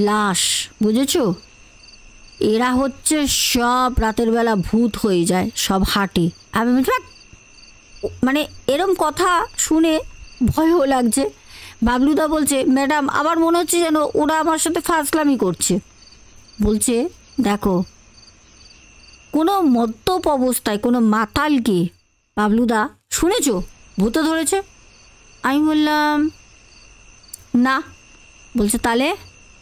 A: লাশ, বুঝেছো? এরা হচ্ছে সব রাতের বেলা ভূত হয়ে যায়, সব হাঁটে। আমি মানে এরম কথা শুনে ভয়ও লাগছে। বাবলুদা বলছে, ম্যাডাম আমার মনে হচ্ছে যেন ওরা আমার সাথে ফাজলামি করছে। বলছে দেখো, কোনো মদ্যপ অবস্থায় কোনো মাতালকে বাবলুদা শুনেছো ভূতে ধরেছে? আমি বললাম না। বলছে তাহলে?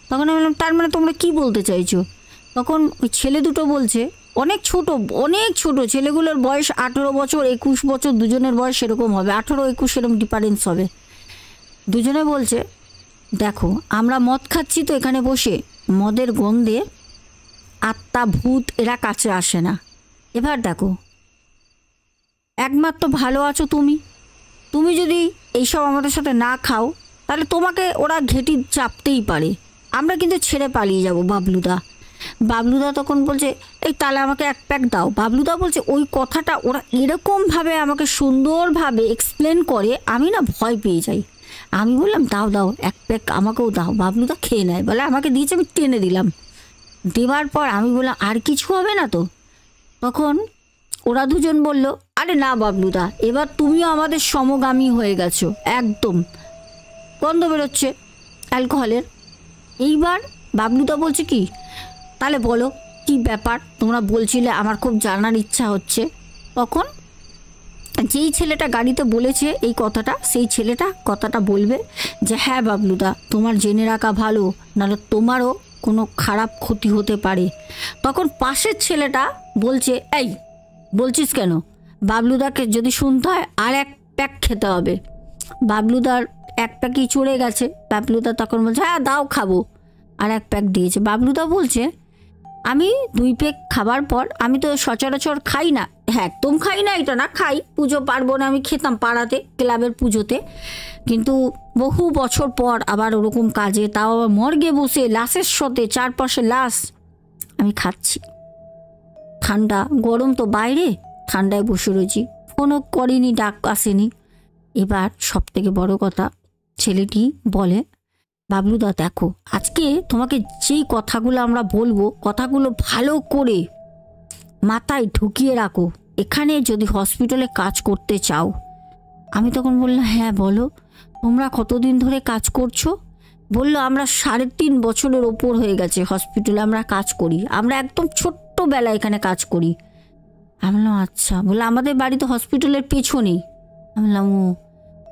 A: তখন আমি বললাম তার মানে তোমরা কি বলতে চাইছো? তখন ওই ছেলে দুটো বলছে, অনেক ছোট ছেলেগুলোর বয়স 18 বছর 21 বছর, দুজনের বয়স সেরকম হবে, 18-21 এরকম ডিফারেন্স হবে। দুজনে বলছে, দেখো আমরা মদ খাচ্ছি তো এখানে বসে, মদের গন্ধে আত্মা ভূত এরা কাছে আসে না। এবার দেখো, একমাত্র ভালো আছো তুমি যদি এইসব আমাদের সাথে না খাও, তাহলে তোমাকে ওরা ঘেঁটি চাপতেই পারে, আমরা কিন্তু ছেড়ে পালিয়ে যাব বাবলুদা তখন বলছে, এই তাহলে আমাকে 1 প্যাক দাও। বাবলুদা বলছে ওই কথাটা ওরা এরকমভাবে আমাকে সুন্দরভাবে এক্সপ্লেন করে, আমি না ভয় পেয়ে যাই। আমি বললাম দাও 1 প্যাক আমাকেও দাও। বাবলুদা খেয়ে নেয়, বলে আমাকে দিয়েছে, আমি টেনে দিলাম। দেওয়ার পর আমি বললাম আর কিছু হবে না তো? তখন ওরা 2 জন বলল, আরে না বাবলুদা, এবার তুমিও আমাদের সমগামী হয়ে গেছো, একদম গন্ধ বেরোচ্ছে অ্যালকোহলের। এইবার বাবলুদা বলছে কি, তাহলে বলো কি ব্যাপার, তোমরা বলছিলে, আমার খুব জানার ইচ্ছা হচ্ছে। তখন যেই ছেলেটা গাড়িতে বলেছে এই কথাটা, সেই ছেলেটা কথাটা বলবে যে হ্যাঁ বাবলুদা, তোমার জেনে রাখা ভালো, নাহলে তোমারও কোনো খারাপ ক্ষতি হতে পারে। তখন পাশের ছেলেটা বলছে, এই বলছিস কেন? বাবলুদাকে যদি শুনতে হয় আর 1 প্যাক খেতে হবে। বাবলুদার 1 প্যাকই চড়ে গেছে। বাবলুদা তখন বলছে হ্যাঁ দাও খাবো, আর 1 প্যাক দিয়েছে। বাবলুদা বলছে আমি 2 পেক খাবার পর, আমি তো সচরাচর খাই না, হ্যাঁ একদম খাই না এটা না, খাই পুজো পার্বণে আমি খেতাম পাড়াতে ক্লাবের পুজোতে, কিন্তু বহু বছর পর আবার ওরকম কাজে, তাও আবার মর্গে বসে লাশের সাথে চারপাশে লাশ, আমি খাচ্ছি। ঠান্ডা, গরম তো বাইরে, ঠান্ডায় বসে রয়েছি, ফোনও করিনি, ডাক আসেনি। এবার সব থেকে বড় কথা, ছেলেটি বলে, বাবলুদা দেখো, আজকে তোমাকে যেই কথাগুলো আমরা বলবো, কথাগুলো ভালো করে মাথায় ঢুকিয়ে রাখো, এখানে যদি হসপিটালে কাজ করতে চাও। আমি তখন বললাম, হ্যাঁ বলো, তোমরা কতদিন ধরে কাজ করছো? বললো, আমরা 3.5 বছরের ওপর হয়ে গেছে হসপিটালে আমরা কাজ করি, আমরা একদম ছোট্টবেলায় এখানে কাজ করি। আমি বললাম আচ্ছা। বললো, আমাদের বাড়ি তো হসপিটালের পেছনেই। আমি বললাম ও,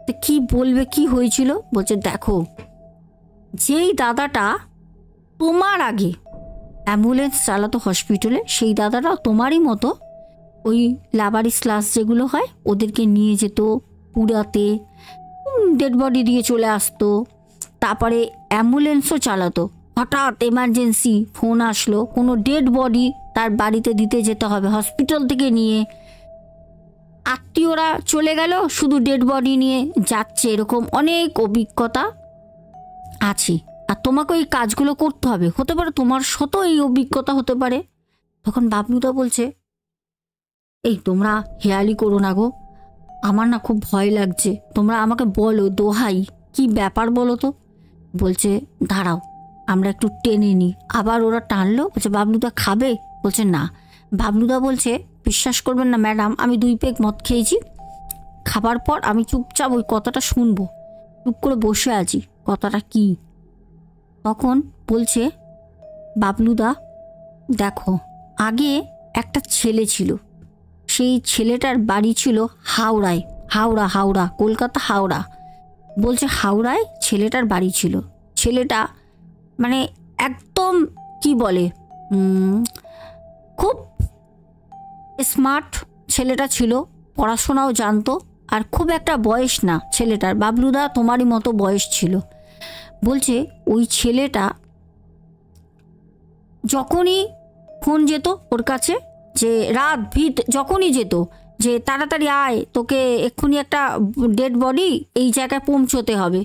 A: তো কী বলবে, কি হয়েছিল? বলছে দেখো, যেই দাদাটা তোমার আগে অ্যাম্বুলেন্স চালাতো হসপিটালে, সেই দাদাটা তোমারই মতো ওই লাবারি স্লাস যেগুলো হয় ওদেরকে নিয়ে যেত পুরাতে, ডেড বডি দিয়ে চলে আসতো, তারপরে অ্যাম্বুলেন্সও চালাতো। হঠাৎ এমার্জেন্সি ফোন আসলো, কোনো ডেড বডি তার বাড়িতে দিতে যেতে হবে, হসপিটাল থেকে নিয়ে আত্মীয়রা চলে গেল, শুধু ডেড বডি নিয়ে যাচ্ছে, এরকম অনেক অভিজ্ঞতা আছে। আর তোমাকে ওই কাজগুলো করতে হবে, হতে পারে তোমার শত এই অভিজ্ঞতা হতে পারে। তখন বাবলুদা বলছে, এই তোমরা হেয়ালি করো না গো, আমার না খুব ভয় লাগছে, তোমরা আমাকে বলো, দোহাই কি ব্যাপার বলো তো। বলছে দাঁড়াও, আমরা একটু টেনে নিই। আবার ওরা টানলো, বলছে বাবলুদা খাবে? বলছে না। বাবলুদা বলছে, বিশ্বাস করবেন না ম্যাডাম, আমি 2 পেক মদ খেয়েছি, খাবার পর আমি চুপচাপ ওই কথাটা শুনবো, চুপ করে বসে আছি, কথাটা কি। তখন বলছে বাবলুদা দেখো, আগে একটা ছেলে ছিল, সেই ছেলেটার বাড়ি ছিল হাওড়ায়, হাওড়া কলকাতা হাওড়া। বলছে হাওড়ায় ছেলেটার বাড়ি ছিল, ছেলেটা মানে একদম কি বলে, খুব স্মার্ট ছেলেটা ছিল, পড়াশোনাও জানতো, আর খুব একটা বয়স না ছেলেটার, বাবলুদা তোমারই মতো বয়স ছিল। বলছে ওই ছেলেটা যখনই ফোন যেত ওর কাছে, যে রাত ভিত যখনই যেত, যে তাড়াতাড়ি আয়, তোকে এক্ষুনি একটা ডেড বডি এই জায়গায় পৌঁছতে হবে,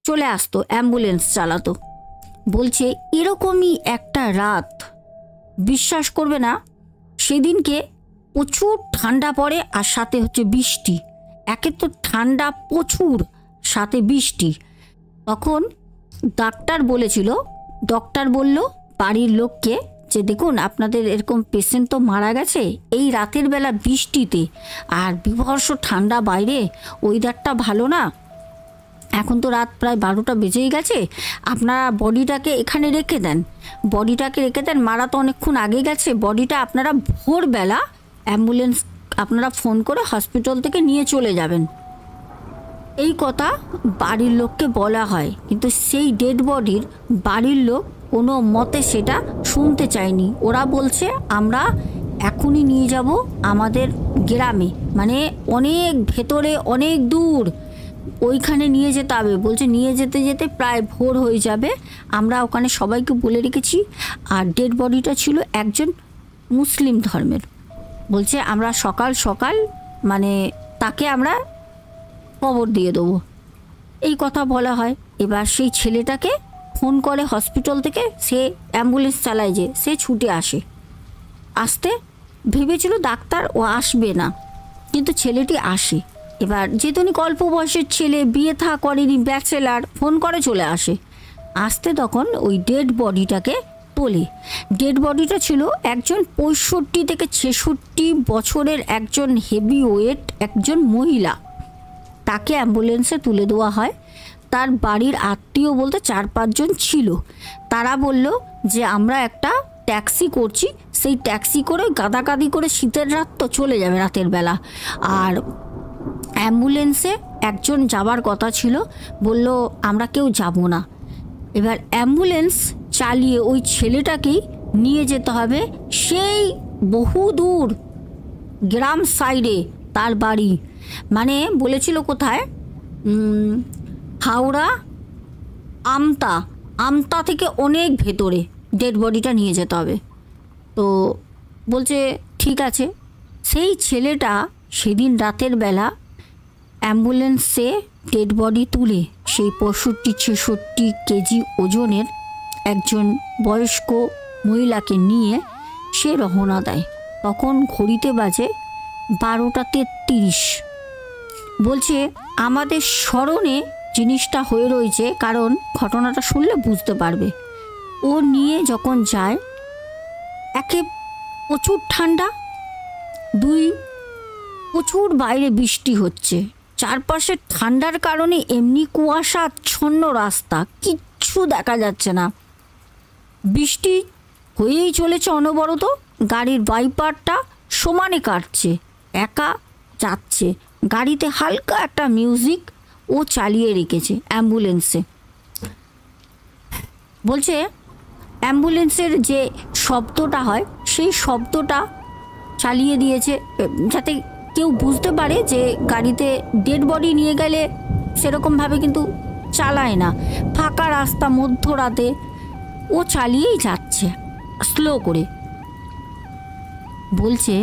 A: চলে আসতো, অ্যাম্বুলেন্স চালাতো। বলছে এরকমই একটা রাত, বিশ্বাস করবে না, সেদিনকে প্রচুর ঠান্ডা পড়ে, আর সাথে হচ্ছে বৃষ্টি, একে তো ঠান্ডা প্রচুর, সাথে বৃষ্টি। তখন ডাক্তার বলল বাড়ির লোককে, যে দেখুন আপনাদের এরকম পেশেন্ট তো মারা গেছে এই রাতের বেলা বৃষ্টিতে, আর বিভৎস ঠান্ডা বাইরে, ওয়েদারটা ভালো না, এখন তো রাত প্রায় 12টা বেজেই গেছে, আপনারা বডিটাকে এখানে রেখে দেন, মারা তো অনেকক্ষণ আগে গেছে, বডিটা আপনারা ভোরবেলা অ্যাম্বুলেন্স আপনারা ফোন করে হসপিটাল থেকে নিয়ে চলে যাবেন। এই কথা বাড়ির লোককে বলা হয়, কিন্তু সেই ডেড বডির বাড়ির লোক কোনো মতে সেটা শুনতে চায়নি। ওরা বলছে আমরা এখনই নিয়ে যাব আমাদের গ্রামে, মানে অনেক ভেতরে, অনেক দূর, ওইখানে নিয়ে যেতে হবে। বলছে নিয়ে যেতে যেতে প্রায় ভোর হয়ে যাবে, আমরা ওখানে সবাইকে বলে রেখেছি। আর ডেড বডিটা ছিল একজন মুসলিম ধর্মের। বলছে আমরা সকাল সকাল মানে তাকে আমরা খবর দিয়ে দেবো, এই কথা বলা হয়। এবার সেই ছেলেটাকে ফোন করে হসপিটাল থেকে, সে অ্যাম্বুলেন্স চালায়, যে সে ছুটে আসতে ভেবেছিল ডাক্তার ও আসবে না, কিন্তু ছেলেটি আসে। এবার যেহেতু অল্প বয়সের ছেলে, বিয়ে থা করেনি, ব্যাচেলার, ফোন করে চলে আসতে তখন ওই ডেড বডিটাকে তোলে। ডেড বডিটা ছিল একজন 65 থেকে 66 বছরের একজন হেভি ওয়েট একজন মহিলা, তাকে অ্যাম্বুলেন্সে তুলে দেওয়া হয়। তার বাড়ির আত্মীয় বলতে 4-5 জন ছিল, তারা বলল যে আমরা একটা ট্যাক্সি করছি, সেই ট্যাক্সি করে গাদাগাদি করে, শীতের রাত তো চলে যাবে রাতের বেলা, আর অ্যাম্বুলেন্সে একজন যাবার কথা ছিল, বলল আমরা কেউ যাব না। এবার অ্যাম্বুলেন্স চালিয়ে ওই ছেলেটাকেই নিয়ে যেতে হবে সেই বহু দূর গ্রাম সাইডে তার বাড়ি, মানে বলেছিল কোথায়, হাওড়া আমতা থেকে অনেক ভেতরে ডেড বডিটা নিয়ে যেতে হবে। তো বলছে ঠিক আছে। সেই ছেলেটা সেদিন রাতের বেলা অ্যাম্বুলেন্সে ডেড বডি তুলে সেই 65-66 কেজি ওজনের একজন বয়স্ক মহিলাকে নিয়ে সে রওনা দেয়। তখন ঘড়িতে বাজে 12:33। বলছে আমাদের স্মরণে জিনিসটা হয়ে রয়েছে, কারণ ঘটনাটা শুনলে বুঝতে পারবে। ও নিয়ে যখন যায়, একে প্রচুর ঠান্ডা, দুই প্রচুর বাইরে বৃষ্টি হচ্ছে, চারপাশে ঠান্ডার কারণে এমনি কুয়াশাচ্ছন্ন রাস্তা, কিচ্ছু দেখা যাচ্ছে না। বৃষ্টি হয়েই চলেছে অনবরত, গাড়ির বাইপারটা সমানে কাটছে, একা যাচ্ছে। গাড়িতে হালকা একটা মিউজিক ও চালিয়ে রেখেছে অ্যাম্বুলেন্সে। বলছে অ্যাম্বুলেন্সের যে শব্দটা হয় সেই শব্দটা চালিয়ে দিয়েছে, যাতে কেউ বুঝতে পারে যে গাড়িতে ডেড বডি নিয়ে গেলে সেরকমভাবে কিন্তু চালায় না। ফাঁকা রাস্তা, মধ্যরাতে ও চালিয়েই যাচ্ছে স্লো করে। বলছে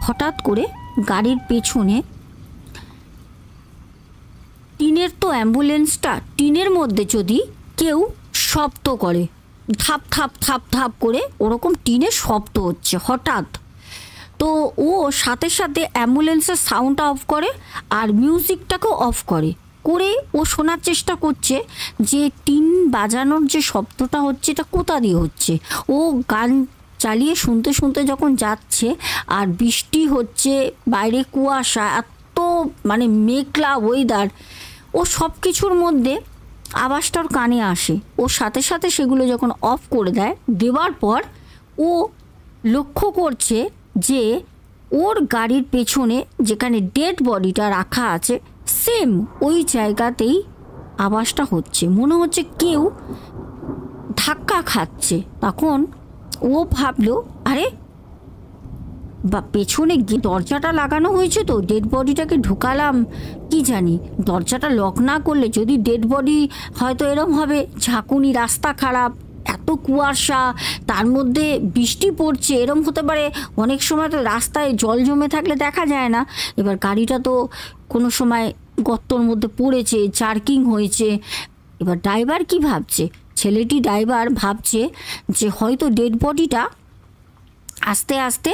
A: হঠাৎ করে গাড়ির পেছনে, টিনের তো অ্যাম্বুলেন্সটা, টিনের মধ্যে যদি কেউ শব্দ করে, থাপ থাপ থাপ থাপ করে ওরকম টিনের শব্দ হচ্ছে হঠাৎ। তো ও সাথে সাথে অ্যাম্বুলেন্সের সাউন্ডটা অফ করে আর মিউজিকটাকেও অফ করে ও শোনার চেষ্টা করছে যে টিন বাজানোর যে শব্দটা হচ্ছে এটা কোথা দিয়ে হচ্ছে। ও গান চালিয়ে শুনতে শুনতে যখন যাচ্ছে, আর বৃষ্টি হচ্ছে, বাইরে কুয়াশা, এত মানে মেঘলা ওয়েদার, ও সব কিছুর মধ্যে আওয়াজটার কানে আসে। ও সাথে সাথে সেগুলো যখন অফ করে দেওয়ার পর ও লক্ষ্য করছে যে ওর গাড়ির পেছনে যেখানে ডেড বডিটা রাখা আছে, সেম ওই জায়গাতেই আওয়াজটা হচ্ছে, মনে হচ্ছে কেউ ধাক্কা খাচ্ছে। তখন ও ভাবলো, আরে বা পেছনে দরজাটা লাগানো হয়েছে, তো ডেড বডিটাকে ঢুকালাম কি জানি, দরজাটা লক না করলে যদি ডেড বডি হয়তো এরম হবে, ঝাঁকুনি, রাস্তা খারাপ, এত কুয়াশা, তার মধ্যে বৃষ্টি পড়ছে, এরম হতে পারে। অনেক সময় তো রাস্তায় জল জমে থাকলে দেখা যায় না। এবার গাড়িটা তো কোনো সময় গর্তর মধ্যে পড়েছে, জার্কিং হয়েছে। এবার ড্রাইভার কি ভাবছে, ছেলেটি ড্রাইভার ভাবছে যে হয়তো ডেড বডিটা আস্তে আস্তে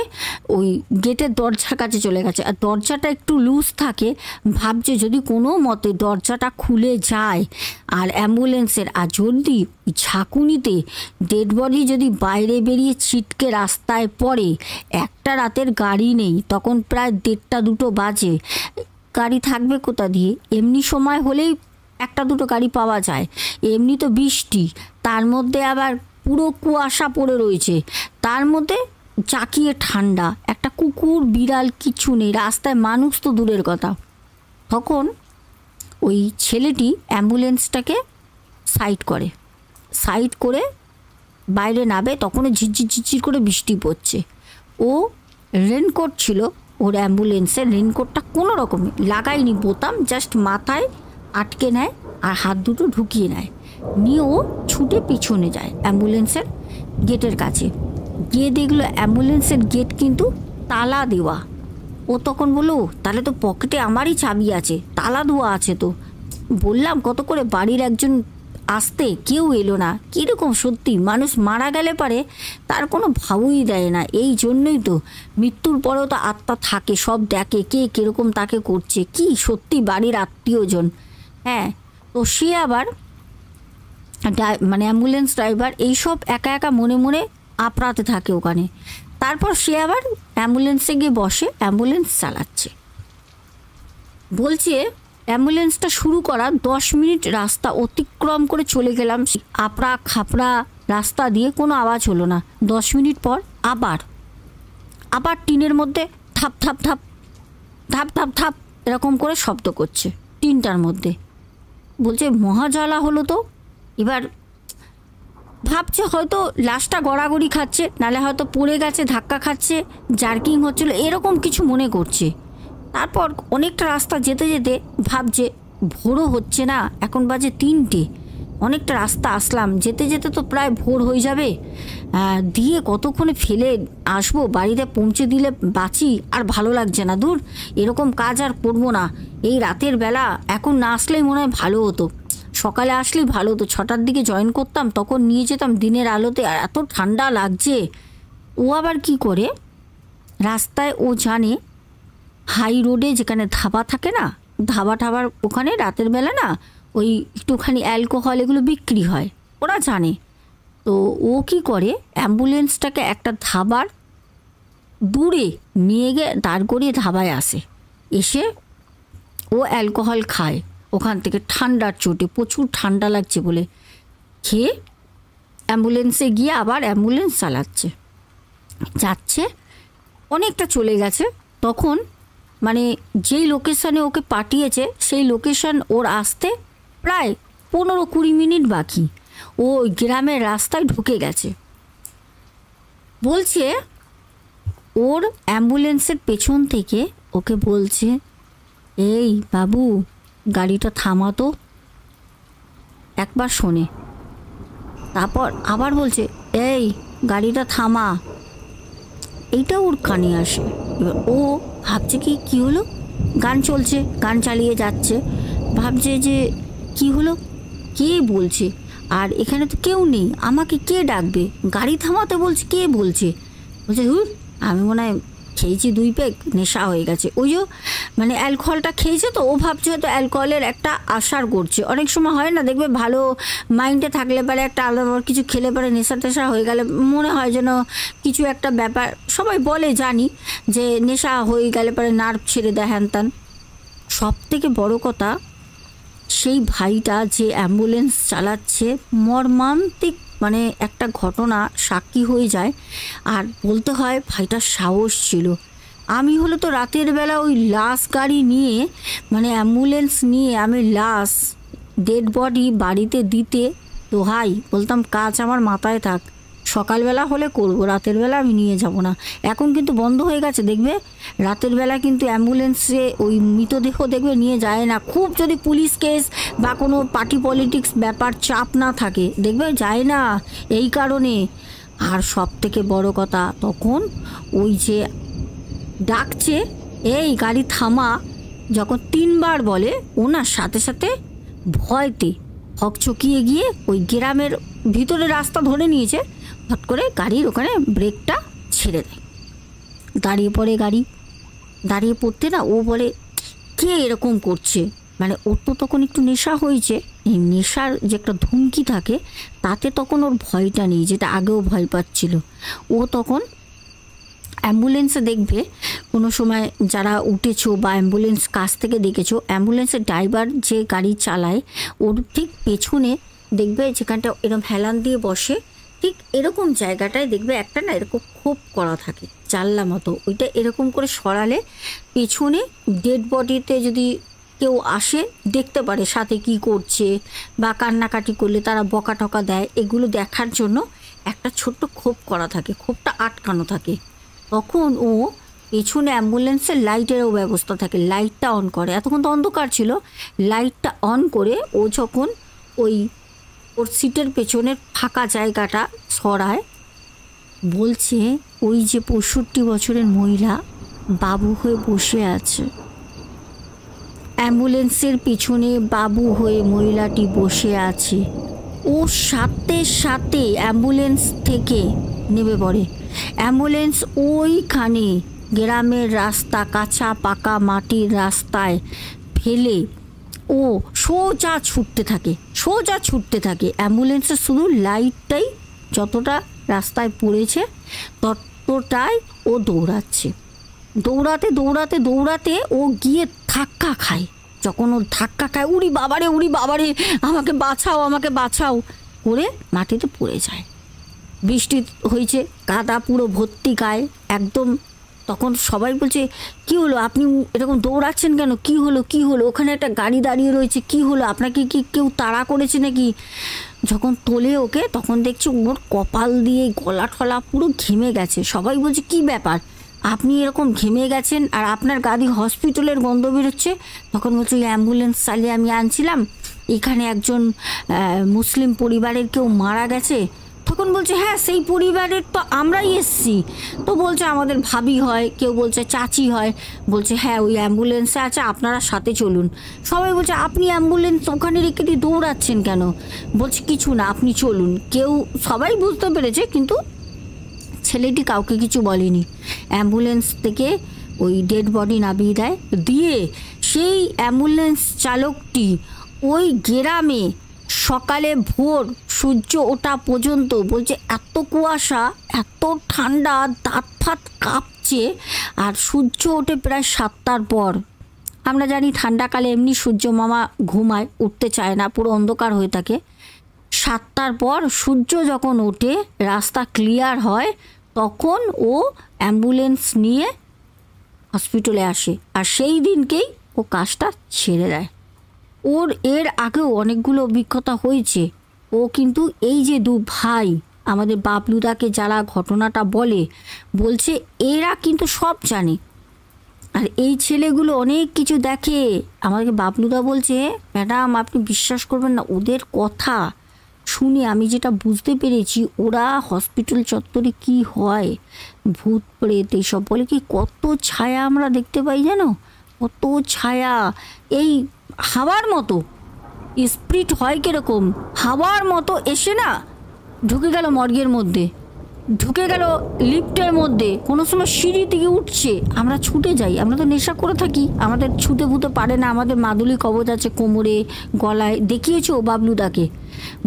A: ওই গেটের দরজার কাছে চলে গেছে, আর দরজাটা একটু লুজ থাকে। ভাবছে যদি কোনো মতে দরজাটা খুলে যায় আর অ্যাম্বুলেন্সের, আর যদি ঝাঁকুনিতে ডেড বডি যদি বাইরে বেরিয়ে ছিটকে রাস্তায় পড়ে, একটা রাতের গাড়ি নেই, তখন প্রায় 1:30-2 বাজে, গাড়ি থাকবে কোথা দিয়ে? এমনি সময় হলেই 1-2 গাড়ি পাওয়া যায়, এমনি তো বৃষ্টি, তার মধ্যে আবার পুরো কুয়াশা পড়ে রয়েছে, তার মধ্যে চাকিয়ে ঠান্ডা, একটা কুকুর বিড়াল কিছু নেই, রাস্তায় মানুষ তো দূরের কথা। তখন ওই ছেলেটি অ্যাম্বুলেন্সটাকে সাইড করে বাইরে নামে। তখনও ঝিরঝির ঝিরঝির করে বৃষ্টি পড়ছে। ও রেনকোট ছিল ওর অ্যাম্বুলেন্সের, রেনকোটটা কোনো রকমে লাগায়নি, বোতাম জাস্ট মাথায় আটকে নেয় আর হাত দুটো ঢুকিয়ে নেয়, নিয়ে ও ছুটে পিছনে যায় অ্যাম্বুলেন্সের গেটের কাছে। গিয়ে দেখলো অ্যাম্বুলেন্সের গেট কিন্তু তালা দেওয়া। ও তখন বললো, তাহলে তো পকেটে আমারই চাবি আছে, তালা দেওয়া আছে তো। বললাম কত করে, বাড়ির একজন আসতে কেউ এলো না। কীরকম সত্যি, মানুষ মারা গেলে পারে তার কোনো ভাবই দেয় না। এই জন্যই তো মৃত্যুর পরেও তো আত্মা থাকে, সব দেখে কে কীরকম তাকে করছে, কি সত্যি বাড়ির আত্মীয়জন। হ্যাঁ, তো সে আবার মানে অ্যাম্বুলেন্স ড্রাইভার এইসব একা একা মনে মনে আপড়াতে থাকে ওখানে। তারপর সে আবার অ্যাম্বুলেন্সে গিয়ে বসে, অ্যাম্বুলেন্স চালাচ্ছে। বলছে অ্যাম্বুলেন্সটা শুরু করা 10 মিনিট রাস্তা অতিক্রম করে চলে গেলাম আপড়া খাপড়া রাস্তা দিয়ে, কোনো আওয়াজ হলো না। 10 মিনিট পর আবার টিনের মধ্যে থাপ থাপ থাপ থাপ থাপ থাপ এরকম করে শব্দ করছে টিনটার মধ্যে। বলছে মহাজ্বালা হলো তো। এবার ভাবছে হয়তো লাশটা গড়াগড়ি খাচ্ছে, নালে হয়তো পড়ে গেছে, ধাক্কা খাচ্ছে, জার্কিং হচ্ছিল, এরকম কিছু মনে করছে। তারপর অনেকটা রাস্তা যেতে যেতে ভাবছে ভোরও হচ্ছে না, এখন বাজে 3টে, অনেকটা রাস্তা আসলাম, যেতে যেতে তো প্রায় ভোর হয়ে যাবে, দিয়ে কতক্ষণে ফেলে আসবো, বাড়িতে পৌঁছে দিলে বাঁচি, আর ভালো লাগছে না, দূর এরকম কাজ আর করবো না। এই রাতের বেলা এখন না আসলেই মনে হয় ভালো হতো, সকালে আসলেই ভালো হতো, 6টার দিকে জয়েন করতাম, তখন নিয়ে যেতাম দিনের আলোতে, আর এত ঠান্ডা লাগছে। ও আবার কি করে, রাস্তায় ও জানে হাই রোডে যেখানে ধাবা থাকে না, ধাবার ওখানে রাতের বেলা না ওই একটুখানি অ্যালকোহল এগুলো বিক্রি হয়, ওরা জানে। তো ও কি করে, অ্যাম্বুলেন্সটাকে একটা ধাবার দূরে নিয়ে গিয়ে দাঁড় করিয়ে ধাবায় আসে, এসে ও অ্যালকোহল খায় ওখান থেকে, ঠান্ডার চোটে, প্রচুর ঠান্ডা লাগছে বলে খেয়ে অ্যাম্বুলেন্সে গিয়ে আবার অ্যাম্বুলেন্স যাচ্ছে, অনেকটা চলে গেছে। তখন মানে যেই লোকেশানে ওকে পাঠিয়েছে সেই লোকেশান ওর আসতে প্রায় 15-20 মিনিট বাকি, ও গ্রামের রাস্তায় ঢুকে গেছে। বলছে ওর অ্যাম্বুলেন্সের পেছন থেকে ওকে বলছে, এই বাবু গাড়িটা থামাতো, একবার শোনে, তারপর আবার বলছে এই গাড়িটা থামা, এইটা ওর কানে আসে। এবার ও ভাবছে কি হলো, গান চলছে, গান চালিয়ে যাচ্ছে, ভাবছে যে কি হলো, কে বলছে, আর এখানে তো কেউ নেই, আমাকে কে ডাকবে, গাড়ি থামাতে বলছে, কে বলছে, বলছে হুর আমি মনে হয় খেয়েছি 2 পেগ, নেশা হয়ে গেছে, ওই যে মানে অ্যালকোহলটা খেয়েছে, তো ও ভাবছে হয়তো অ্যালকোহলের একটা আসার করছে। অনেক সময় হয় না, দেখবে ভালো মাইন্ডে থাকলে পারে একটা আলাদা কিছু খেলে পারে নেশা টেশা হয়ে গেলে মনে হয় যেন কিছু একটা ব্যাপার, সবাই বলে জানি যে নেশা হয়ে গেলে পারে নার্ভ ছেড়ে দেয় হ্যান ত্যান। সব থেকে বড় কথা, সেই ভাইটা যে অ্যাম্বুলেন্স চালাচ্ছে মর্মান্তিক মানে একটা ঘটনা সাক্ষী হয়ে যায়। আর বলতে হয় ভাইটার সাহস ছিল। আমি হলো তো রাতের বেলা ওই লাশ গাড়ি নিয়ে মানে অ্যাম্বুলেন্স নিয়ে আমি লাশ ডেড বডি বাড়িতে দিতে দোহাই, বলতাম কাজ আমার মাথায় থাক, সকালবেলা হলে করব, রাতের বেলা আমি নিয়ে যাব না। এখন কিন্তু বন্ধ হয়ে গেছে, দেখবে রাতের বেলা কিন্তু অ্যাম্বুলেন্সে ওই মৃতদেহ দেখবে নিয়ে যায় না, খুব যদি পুলিশ কেস বা কোনো পার্টি পলিটিক্স ব্যাপার চাপ না থাকে দেখবে যায় না, এই কারণে। আর সব থেকে বড় কথা, তখন ওই যে ডাকছে এই গাড়ি থামা, যখন 3বার বলে, ওনার সাথে সাথে ভয়তে হকচকিয়ে গিয়ে ওই গ্রামের ভিতরে রাস্তা ধরে নিয়েছে, হট করে গাড়ির ওখানে ব্রেকটা ছেড়ে দেয়, দাঁড়িয়ে পড়ে গাড়ি। দাঁড়িয়ে পড়তে না ও বলে কে এরকম করছে, মানে ওর তো তখন একটু নেশা হয়েছে, এই নেশার যে একটা ধুমকি থাকে তাতে তখন ওর ভয়টা নেই, যেটা আগেও ভয় পাচ্ছিল। ও তখন অ্যাম্বুলেন্সে দেখবে কোনো সময় যারা উঠেছো বা অ্যাম্বুলেন্স কাছ থেকে দেখেছো, অ্যাম্বুলেন্সের ড্রাইভার যে গাড়ি চালায় ওর ঠিক পেছনে দেখবে যেখানটা এরকম হেলান দিয়ে বসে, ঠিক এরকম জায়গাটায় দেখবে একটা না এরকম খোপ করা থাকে জানলা মতো, ওইটা এরকম করে সরালে পেছনে ডেড বডিতে যদি কেউ আসে দেখতে পারে সাথে কি করছে বা কান্নাকাটি করলে তারা বকা টকা দেয়, এগুলো দেখার জন্য একটা ছোট্ট খোপ করা থাকে, খোপটা আটকানো থাকে। তখন ও পেছনে অ্যাম্বুলেন্সের লাইটেরও ব্যবস্থা থাকে, লাইটটা অন করে, এতক্ষণ তো অন্ধকার ছিল, লাইটটা অন করে ও যখন ওই ওর সিটের পেছনের ফাঁকা জায়গাটা সরায়, বলছে ওই যে 65 বছরের মহিলা বাবু হয়ে বসে আছে, অ্যাম্বুলেন্সের পিছনে বাবু হয়ে মহিলাটি বসে আছে। ও সাথে সাথে অ্যাম্বুলেন্স থেকে নেমে পড়ে, অ্যাম্বুলেন্স ওইখানে গ্রামের রাস্তা কাঁচা পাকা মাটির রাস্তায় ফেলে ও সোজা ছুটতে থাকে। অ্যাম্বুলেন্সের শুধু লাইটটাই যতটা রাস্তায় পড়েছে ততটাই ও দৌড়াতে ও গিয়ে ধাক্কা খায়। যখন ও ধাক্কা খায়, উড়ি বাবারে আমাকে বাঁচাও করে মাটিতে পড়ে যায়। বৃষ্টি হয়েছে, কাদা পুরো ভর্তি গায়ে একদম। তখন সবাই বলছে কি হলো, আপনি এরকম দৌড়াচ্ছেন কেন, কি হলো ওখানে একটা গাড়ি দাঁড়িয়ে রয়েছে, কি হলো, আপনাকে কি কেউ তাড়া করেছে নাকি? যখন তোলে ওকে তখন দেখছি ওর কপাল দিয়ে গলা ঠলা পুরো ঘেমে গেছে। সবাই বলছে কি ব্যাপার, আপনি এরকম ঘেমে গেছেন আর আপনার গাড়ি হসপিটালের গন্ধ বেরোচ্ছে? তখন বলছে ওই অ্যাম্বুলেন্স চালিয়ে আমি আনছিলাম, এখানে একজন মুসলিম পরিবারের কেউ মারা গেছে। তখন বলছে হ্যাঁ সেই পরিবারের তো আমরাই এসছি। তো বলছে আমাদের ভাবি হয়, কেউ বলছে চাচি হয়। বলছে হ্যাঁ ওই অ্যাম্বুলেন্সে আছে, আপনারা সাথে চলুন। সবাই বলছে আপনি অ্যাম্বুলেন্স ওখানে রেখে দিয়ে দৌড়াচ্ছেন কেন? বলছে কিছু না, আপনি চলুন। কেউ সবাই বুঝতে পেরেছে, কিন্তু ছেলেটি কাউকে কিছু বলেনি। অ্যাম্বুলেন্স থেকে ওই ডেড বডি নামিয়ে দেয়, দিয়ে সেই অ্যাম্বুলেন্স চালকটি ওই গ্রামে সকালে ভোর সূর্য ওঠা পর্যন্ত, বলছে এত কুয়াশা, এত ঠান্ডা, দাঁত ফাত কাঁপছে। আর সূর্য ওঠে প্রায় 7টার পর। আমরা জানি ঠান্ডাকালে এমনি সূর্য মামা ঘুমায়, উঠতে চায় না, পুরো অন্ধকার হয়ে থাকে। 7টার পর সূর্য যখন ওঠে, রাস্তা ক্লিয়ার হয়, তখন ও অ্যাম্বুলেন্স নিয়ে হসপিটালে আসে। আর সেই দিনকেই ও কাজটা ছেড়ে দেয়। ওর এর আগেও অনেকগুলো অভিজ্ঞতা হয়েছে। ও কিন্তু এই যে 2 ভাই আমাদের বাবলুদাকে যারা ঘটনাটা বলছে এরা কিন্তু সব জানে। আর এই ছেলেগুলো অনেক কিছু দেখে। আমাদেরকে বাবলুদা বলছে ম্যাডাম আপনি বিশ্বাস করবেন না, ওদের কথা শুনে আমি যেটা বুঝতে পেরেছি, ওরা হসপিটাল চত্বরে কি হয়, ভূত প্রেত এইসব বলে কি, কত ছায়া আমরা দেখতে পাই জানো, কত ছায়া। এই হাওয়ার মতো স্পিরিট হয় কীরকম, হাওয়ার মতো এসে না ঢুকে গেল মর্গের মধ্যে, ঢুকে গেল লিফটের মধ্যে, কোনো সময় সিঁড়ি থেকে উঠছে, আমরা ছুটে যাই। আমরা তো নেশা করে থাকি, আমাদের ছুটে ফুটে পারে না। আমাদের মাদুলি কবচ আছে কোমরে, গলায়, দেখিয়েছো বাবলুদাকে।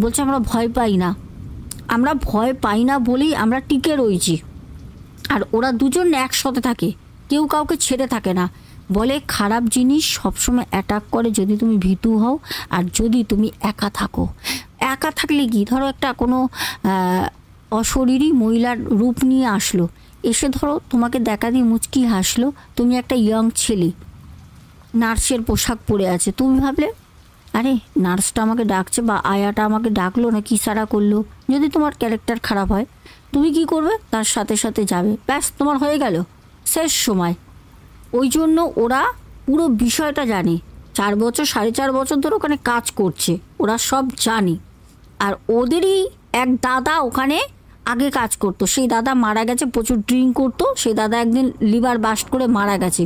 A: বলছে আমরা ভয় পাই না, আমরা ভয় পাই না বলেই আমরা টিকে রয়েছি। আর ওরা দুজন একসাথে থাকে, কেউ কাউকে ছেড়ে থাকে না। বলে খারাপ জিনিস সবসময় অ্যাটাক করে যদি তুমি ভীতু হও, আর যদি তুমি একা থাকো। একা থাকলে কি, ধরো একটা কোনো অশরীরী মহিলার রূপ নিয়ে আসলো, এসে ধরো তোমাকে দেখা দিয়ে মুচকি হাসলো, তুমি একটা ইয়ং ছেলে, নার্সের পোশাক পরে আছে, তুমি ভাবলে আরে নার্সটা আমাকে ডাকছে বা আয়াটা আমাকে ডাকলো না কি সারা করলো। যদি তোমার ক্যারেক্টার খারাপ হয় তুমি কি করবে, তার সাথে সাথে যাবে, ব্যাস তোমার হয়ে গেল, শেষ সময়। ওই জন্য ওরা পুরো বিষয়টা জানে। 4 বছর 4.5 বছর ধরে ওখানে কাজ করছে, ওরা সব জানে। আর ওদেরই এক দাদা ওখানে আগে কাজ করতো, সেই দাদা মারা গেছে, প্রচুর ড্রিঙ্ক করতো, সেই দাদা একদিন লিভার বাস্ট করে মারা গেছে।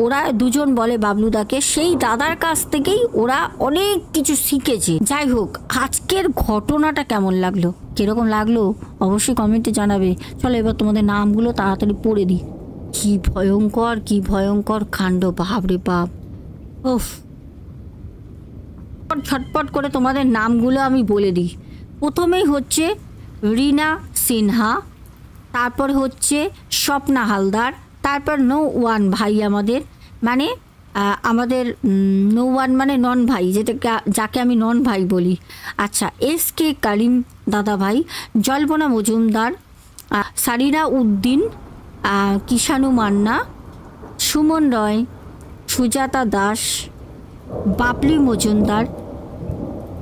A: ওরা দুজন বলে বাবলুদাকে সেই দাদার কাছ থেকেই ওরা অনেক কিছু শিখেছে। যাই হোক, আজকের ঘটনাটা কেমন লাগলো, কীরকম লাগলো অবশ্যই কমেন্টে জানাবে। চলো এবার তোমাদের নামগুলো তাড়াতাড়ি পড়ে দিই। কি ভয়ঙ্কর, কি ভয়ঙ্কর কাণ্ড, বাপরে বাপ। ওফ, ছটপট করে তোমাদের নামগুলো আমি বলে দিই। প্রথমেই হচ্ছে রিনা সিনহা, তারপর হচ্ছে স্বপ্না হালদার, তারপর নো ওয়ান ভাই আমাদের, মানে আমাদের নো ওয়ান মানে নন ভাই, যাকে আমি নন ভাই বলি। আচ্ছা, SK কারিম দাদা ভাই, জল্পনা মজুমদার, সারিনা উদ্দিন, কিষাণু মান্না, সুমন রয়, সুজাতা দাস, বাবলি মজুমদার,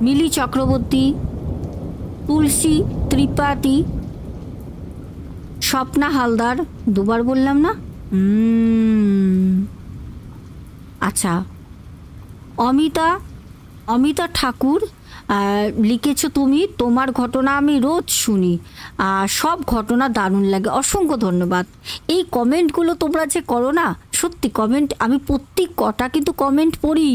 A: মিলি চক্রবর্তী, তুলসী ত্রিপাঠী, স্বপ্না হালদার, 2বার বললাম না? আচ্ছা, অমিতা ঠাকুর লিখেছো তুমি, তোমার ঘটনা আমি রোজ শুনি, সব ঘটনা দারুণ লাগে, অসংখ্য ধন্যবাদ। এই কমেন্টগুলো তোমরা যে করো না, সত্যি কমেন্ট আমি প্রত্যেক কটা কিন্তু কমেন্ট পড়ি,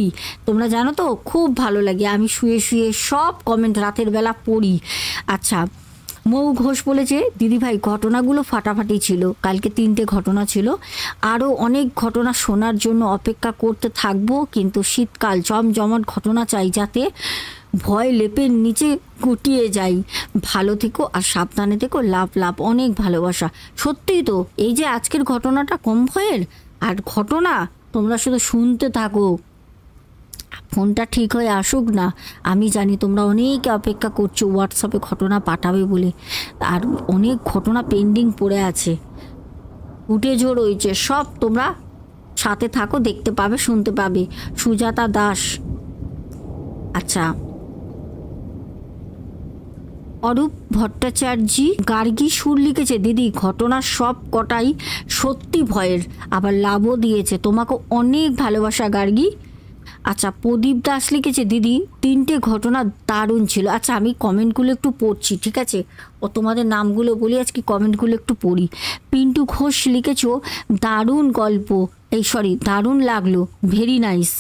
A: তোমরা জানো তো, খুব ভালো লাগে। আমি শুয়ে শুয়ে সব কমেন্ট রাতের বেলা পড়ি। আচ্ছা, মৌ ঘোষ বলেছে দিদিভাই ঘটনাগুলো ফাটাফাটি ছিল, কালকে 3টে ঘটনা ছিল, আরও অনেক ঘটনা শোনার জন্য অপেক্ষা করতে থাকবো, কিন্তু শীতকাল জমজমাট ঘটনা চাই, যাতে ভয় লেপের নিচে গুটিয়ে যাই। ভালো থেকো আর সাবধানে থেকো, লাভ অনেক ভালোবাসা। সত্যিই তো, এই যে আজকের ঘটনাটা কম ভয়ের, আর ঘটনা তোমরা শুধু শুনতে থাকো, ফোনটা ঠিক হয়ে আসুক না। আমি জানি তোমরা অনেকে অপেক্ষা করছো হোয়াটসঅ্যাপে ঘটনা পাঠাবে বলে, আর অনেক ঘটনা পেন্ডিং পড়ে আছে, ফুটেজও রয়েছে, সব তোমরা সাথে থাকো, দেখতে পাবে, শুনতে পাবে। সুজাতা দাস, আচ্ছা, অরূপ ভট্টাচার্য গার্গী সুর লিখেছে দিদি ঘটনার সব কটাই সত্যি ভয়ের, আবার লাভও দিয়েছে, তোমাকে অনেক ভালোবাসা গার্গী। আচ্ছা, প্রদীপ দাস লিখেছে দিদি 3টে ঘটনা দারুণ ছিল। আচ্ছা, আমি কমেন্টগুলো একটু পড়ছি, ঠিক আছে? ও তোমাদের নামগুলো বলি, আজকে কমেন্টগুলো একটু পড়ি। পিন্টু ঘোষ লিখেছো দারুণ গল্প, দারুণ লাগলো, ভেরি নাইস।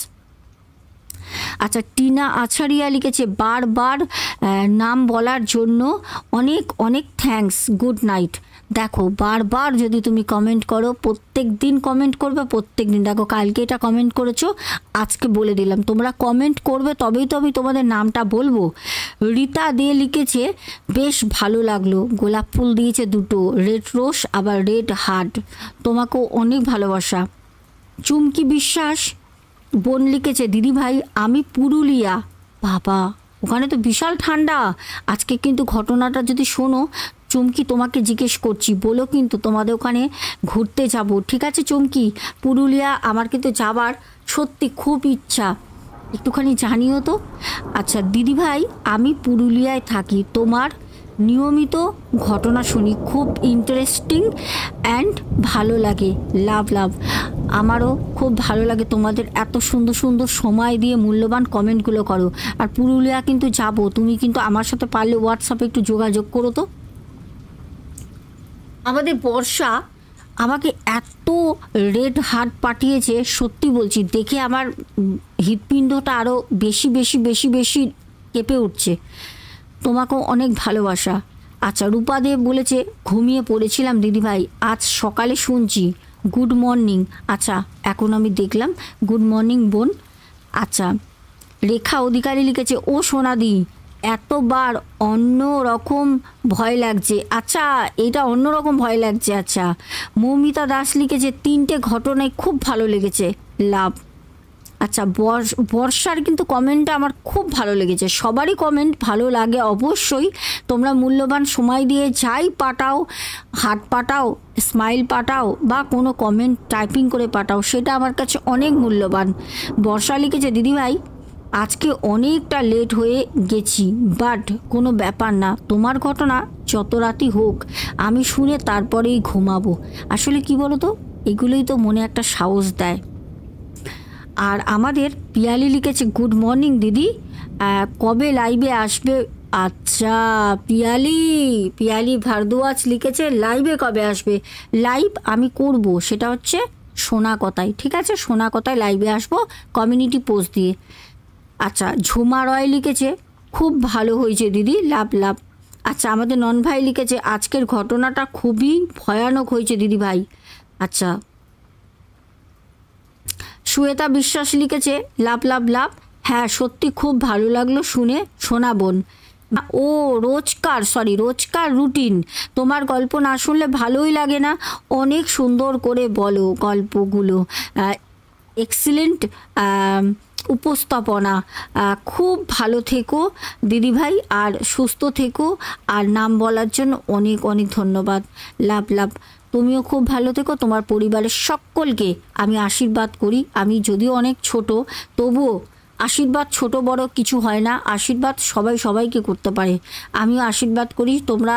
A: আচ্ছা, টিনা আছারিয়া লিখেছে বারবার নাম বলার জন্য অনেক অনেক থ্যাঙ্কস, গুড নাইট। দেখো, বারবার যদি তুমি কমেন্ট করো, প্রত্যেক দিন কমেন্ট করবে, প্রত্যেক দিন। দেখো, কালকে এটা কমেন্ট করেছো, আজকে বলে দিলাম। তোমরা কমেন্ট করবে তবেই তো আমি তোমাদের নামটা বলবো। রীতা দে লিখেছে বেশ ভালো লাগলো, গোলাপ ফুল দিয়েছে 2টো, রেড রোজ আবার রেড হার্ট, তোমাকেও অনেক ভালোবাসা। চুমকি বিশ্বাস বোন লিখেছে দিদি ভাই আমি পুরুলিয়া, বাবা ওখানে তো বিশাল ঠান্ডা। আজকে কিন্তু ঘটনাটা যদি শোনো, চুমকি তোমাকে জিজ্ঞেস করছি, বলো কিন্তু তোমাদের ওখানে ঘুরতে যাব, ঠিক আছে? চুমকি, পুরুলিয়া আমার কিন্তু যাবার সত্যি খুব ইচ্ছা, একটুখানি জানিও তো। আচ্ছা দিদি ভাই, আমি পুরুলিয়ায় থাকি, তোমার নিয়মিত ঘটনা শুনি, খুব ইন্টারেস্টিং অ্যান্ড ভালো লাগে, লাভ লাভ। আমারও খুব ভালো লাগে তোমাদের এত সুন্দর সুন্দর সময় দিয়ে মূল্যবান কমেন্টগুলো করো। আর পুরুলিয়া কিন্তু যাব, তুমি কিন্তু আমার সাথে পারলে হোয়াটসঅ্যাপে একটু যোগাযোগ করো তো। আমাদের বর্ষা আমাকে এত রেড হার্ট পাঠিয়েছে, সত্যি বলছি, দেখে আমার হৃৎপিণ্ডটা আরও বেশি বেশি বেশি বেশি কেঁপে উঠছে। তোমাকেও অনেক ভালোবাসা। আচ্ছা, রূপাদেব বলেছে ঘুমিয়ে পড়েছিলাম দিদিভাই, আজ সকালে শুনছি, গুড মর্নিং। আচ্ছা, এখন আমি দেখলাম, গুড মর্নিং বোন। আচ্ছা, রেখা অধিকারী লিখেছে ও সোনাদি এতবার অন্য রকম ভয় লাগছে। আচ্ছা, এটা অন্যরকম ভয় লাগছে। আচ্ছা, মৌমিতা দাস লিখেছে 3টে ঘটনায় খুব ভালো লেগেছে, লাভ। আচ্ছা, বর্ষার কিন্তু কমেন্টটা আমার খুব ভালো লেগেছে। সবারই কমেন্ট ভালো লাগে অবশ্যই, তোমরা মূল্যবান সময় দিয়ে যাই পাঠাও, হার্ট পাঠাও, স্মাইল পাঠাও, বা কোনো কমেন্ট টাইপিং করে পাঠাও, সেটা আমার কাছে অনেক মূল্যবান। বর্ষা লিখেছে দিদিভাই আজকে অনেকটা লেট হয়ে গেছি, বাট কোনো ব্যাপার না, তোমার ঘটনা যত রাতই হোক আমি শুনে তারপরেই ঘুমাবো। আসলে কি বলো তো, এগুলোই তো মনে একটা সাহস দেয়। আর আমাদের পিয়ালি লিখেছে গুড মর্নিং দিদি, কবে লাইভে আসবে? আচ্ছা, পিয়ালি ভারদ্বাজ লিখেছে লাইভে কবে আসবে? লাইভ আমি করব, সেটা হচ্ছে সোনা কথায়, ঠিক আছে? সোনা কথায় লাইভে আসবো কমিউনিটি পোস্ট দিয়ে। আচ্ছা, ঝুমা রয় লিখেছে খুব ভালো হয়েছে দিদি, লাভ লাভ। আচ্ছা, আমাদের নন ভাই লিখেছে আজকের ঘটনাটা খুবই ভয়ানক হয়েছে দিদি ভাই। আচ্ছা, শ্বেতা বিশ্বাস লিখেছে লাভ লাভ লাভ, হ্যাঁ সত্যি খুব ভালো লাগলো শুনে সোনা বোন। ও রোজকার রুটিন, তোমার গল্প না শুনলে ভালোই লাগে না, অনেক সুন্দর করে বলো গল্পগুলো, এক্সিলেন্ট উপস্থাপনা, খুব ভালো থেকো দিদিভাই, আর সুস্থ থেকো, আর নাম বলার জন্য অনেক অনেক ধন্যবাদ, লাভ লাভ। তুমিও খুব ভালো থেকো, তোমার পরিবারের সকলকে আমি আশীর্বাদ করি। আমি যদিও অনেক ছোট, তবুও আশীর্বাদ ছোট বড় কিছু হয় না, আশীর্বাদ সবাই সবাইকে করতে পারে। আমিও আশীর্বাদ করি তোমরা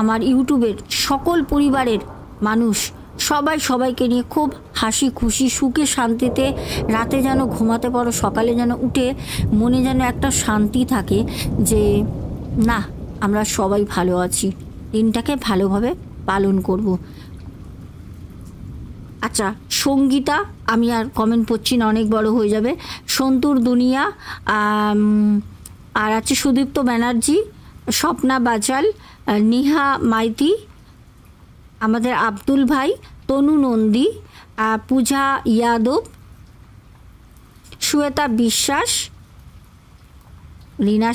A: আমার ইউটিউবের সকল পরিবারের মানুষ সবাই সবাইকে নিয়ে খুব হাসি খুশি সুখে শান্তিতে রাতে যেন ঘুমাতে পারো, সকালে যেন উঠে মনে যেন একটা শান্তি থাকে যে না আমরা সবাই ভালো আছি, দিনটাকে ভালোভাবে পালন করব। আচ্ছা, সঙ্গীতা, আমি আর কমেন্ট পড়ছি না, অনেক বড় হয়ে যাবে। সন্তুর দুনিয়া, আর আছে সুদীপ্ত ব্যানার্জি, স্বপ্না বাচাল, নিহা মাইতি, আমাদের আব্দুল ভাই, তনু নন্দী, পূজা ইয়াদব, শ্বেতা বিশ্বাস, রিনা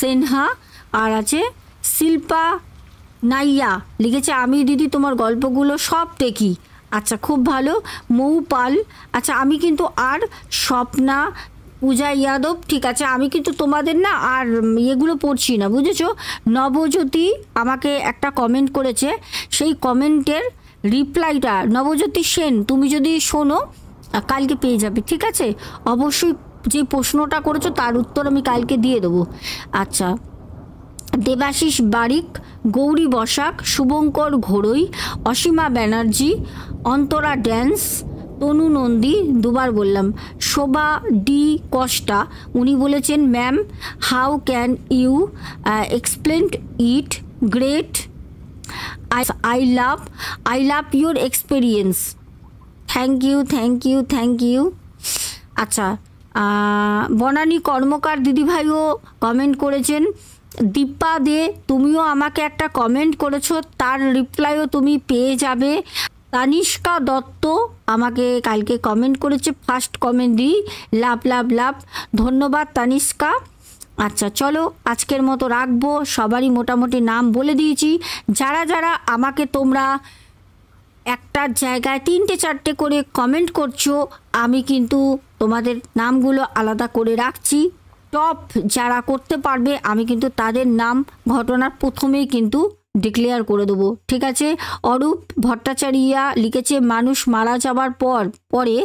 A: সিনহা, আর আছে শিল্পা নাইয়া লিখেছে আমি দিদি তোমার গল্পগুলো সব দেখি। আচ্ছা, খুব ভালো। মৌ পাল, আচ্ছা আমি কিন্তু আর স্বপ্না, পূজা ইয়াদব, ঠিক আছে, আমি কিন্তু তোমাদের না আর এগুলো পড়ছি না, বুঝেছো? নবজ্যোতি আমাকে একটা কমেন্ট করেছে, সেই কমেন্টের রিপ্লাইটা নবজ্যোতি সেন তুমি যদি শোনো কালকে পেয়ে যাবে, ঠিক আছে? অবশ্যই যে প্রশ্নটা করেছো তার উত্তর আমি কালকে দিয়ে দেবো। আচ্ছা, দেবাশিস বারিক, গৌরী বসাক, শুভঙ্কর ঘোড়ই, অসীমা ব্যানার্জি, অন্তরা ড্যান্স, তনু নন্দী, দুবার বললাম। শোভা ডি কস্টা, উনি বলেছেন ma'am how can you explain it great, I love your experience. Thank you thank you thank you. আচ্ছা, বনানী কর্মকার দিদিভাইও কমেন্ট করেছেন। দীপা দে, তুমিও আমাকে একটা কমেন্ট করেছো, তার রিপ্লাইও তুমি পেয়ে যাবে। তানিষ্কা দত্ত আমাকে কালকে কমেন্ট করেছে, ফার্স্ট কমেন্ট দিই, লাভ লাভ লাভ, ধন্যবাদ তানিষ্কা। আচ্ছা চলো আজকের মতো রাখবো, সবারই মোটামুটি নাম বলে দিয়েছি। যারা যারা আমাকে তোমরা একটা জায়গায় 3-4টে করে কমেন্ট করছো, আমি কিন্তু তোমাদের নামগুলো আলাদা করে রাখছি। টপ যারা করতে পারবে আমি কিন্তু তাদের নাম ঘটনার প্রথমেই কিন্তু ডিক্লেয়ার করে দেবো, ঠিক আছে। অরূপ ভট্টাচার্যা লিখেছে মানুষ মারা যাবার পরে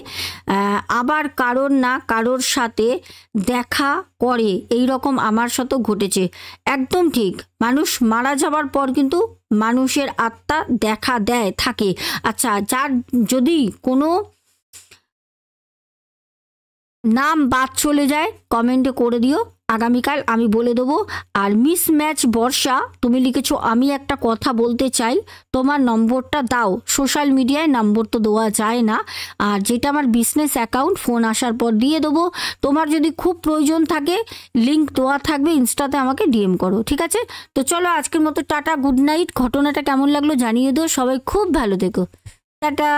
A: আবার কারোর না কারোর সাথে দেখা করে, এই রকম আমার সাথেও ঘটেছে। একদম ঠিক, মানুষ মারা যাবার পর কিন্তু মানুষের আত্মা দেখা দেয় থাকে। আচ্ছা, যার যদি কোনো নাম বাদ চলে যায় কমেন্টে করে দিও, আগামীকাল আমি বলে দেবো। আর মিস ম্যাচ বর্ষা, তুমি লিখেছো আমি একটা কথা বলতে চাই, তোমার নম্বরটা দাও। সোশ্যাল মিডিয়ায় নম্বর তো দেওয়া যায় না, আর যেটা আমার বিজনেস অ্যাকাউন্ট ফোন আসার পর দিয়ে দেবো। তোমার যদি খুব প্রয়োজন থাকে লিঙ্ক দেওয়া থাকবে, ইনস্টাতে আমাকে ডিএম করো, ঠিক আছে। তো চলো আজকের মতো টাটা, গুড নাইট। ঘটনাটা কেমন লাগলো জানিয়ে দিও, সবাই খুব ভালো থেকো, টাটা।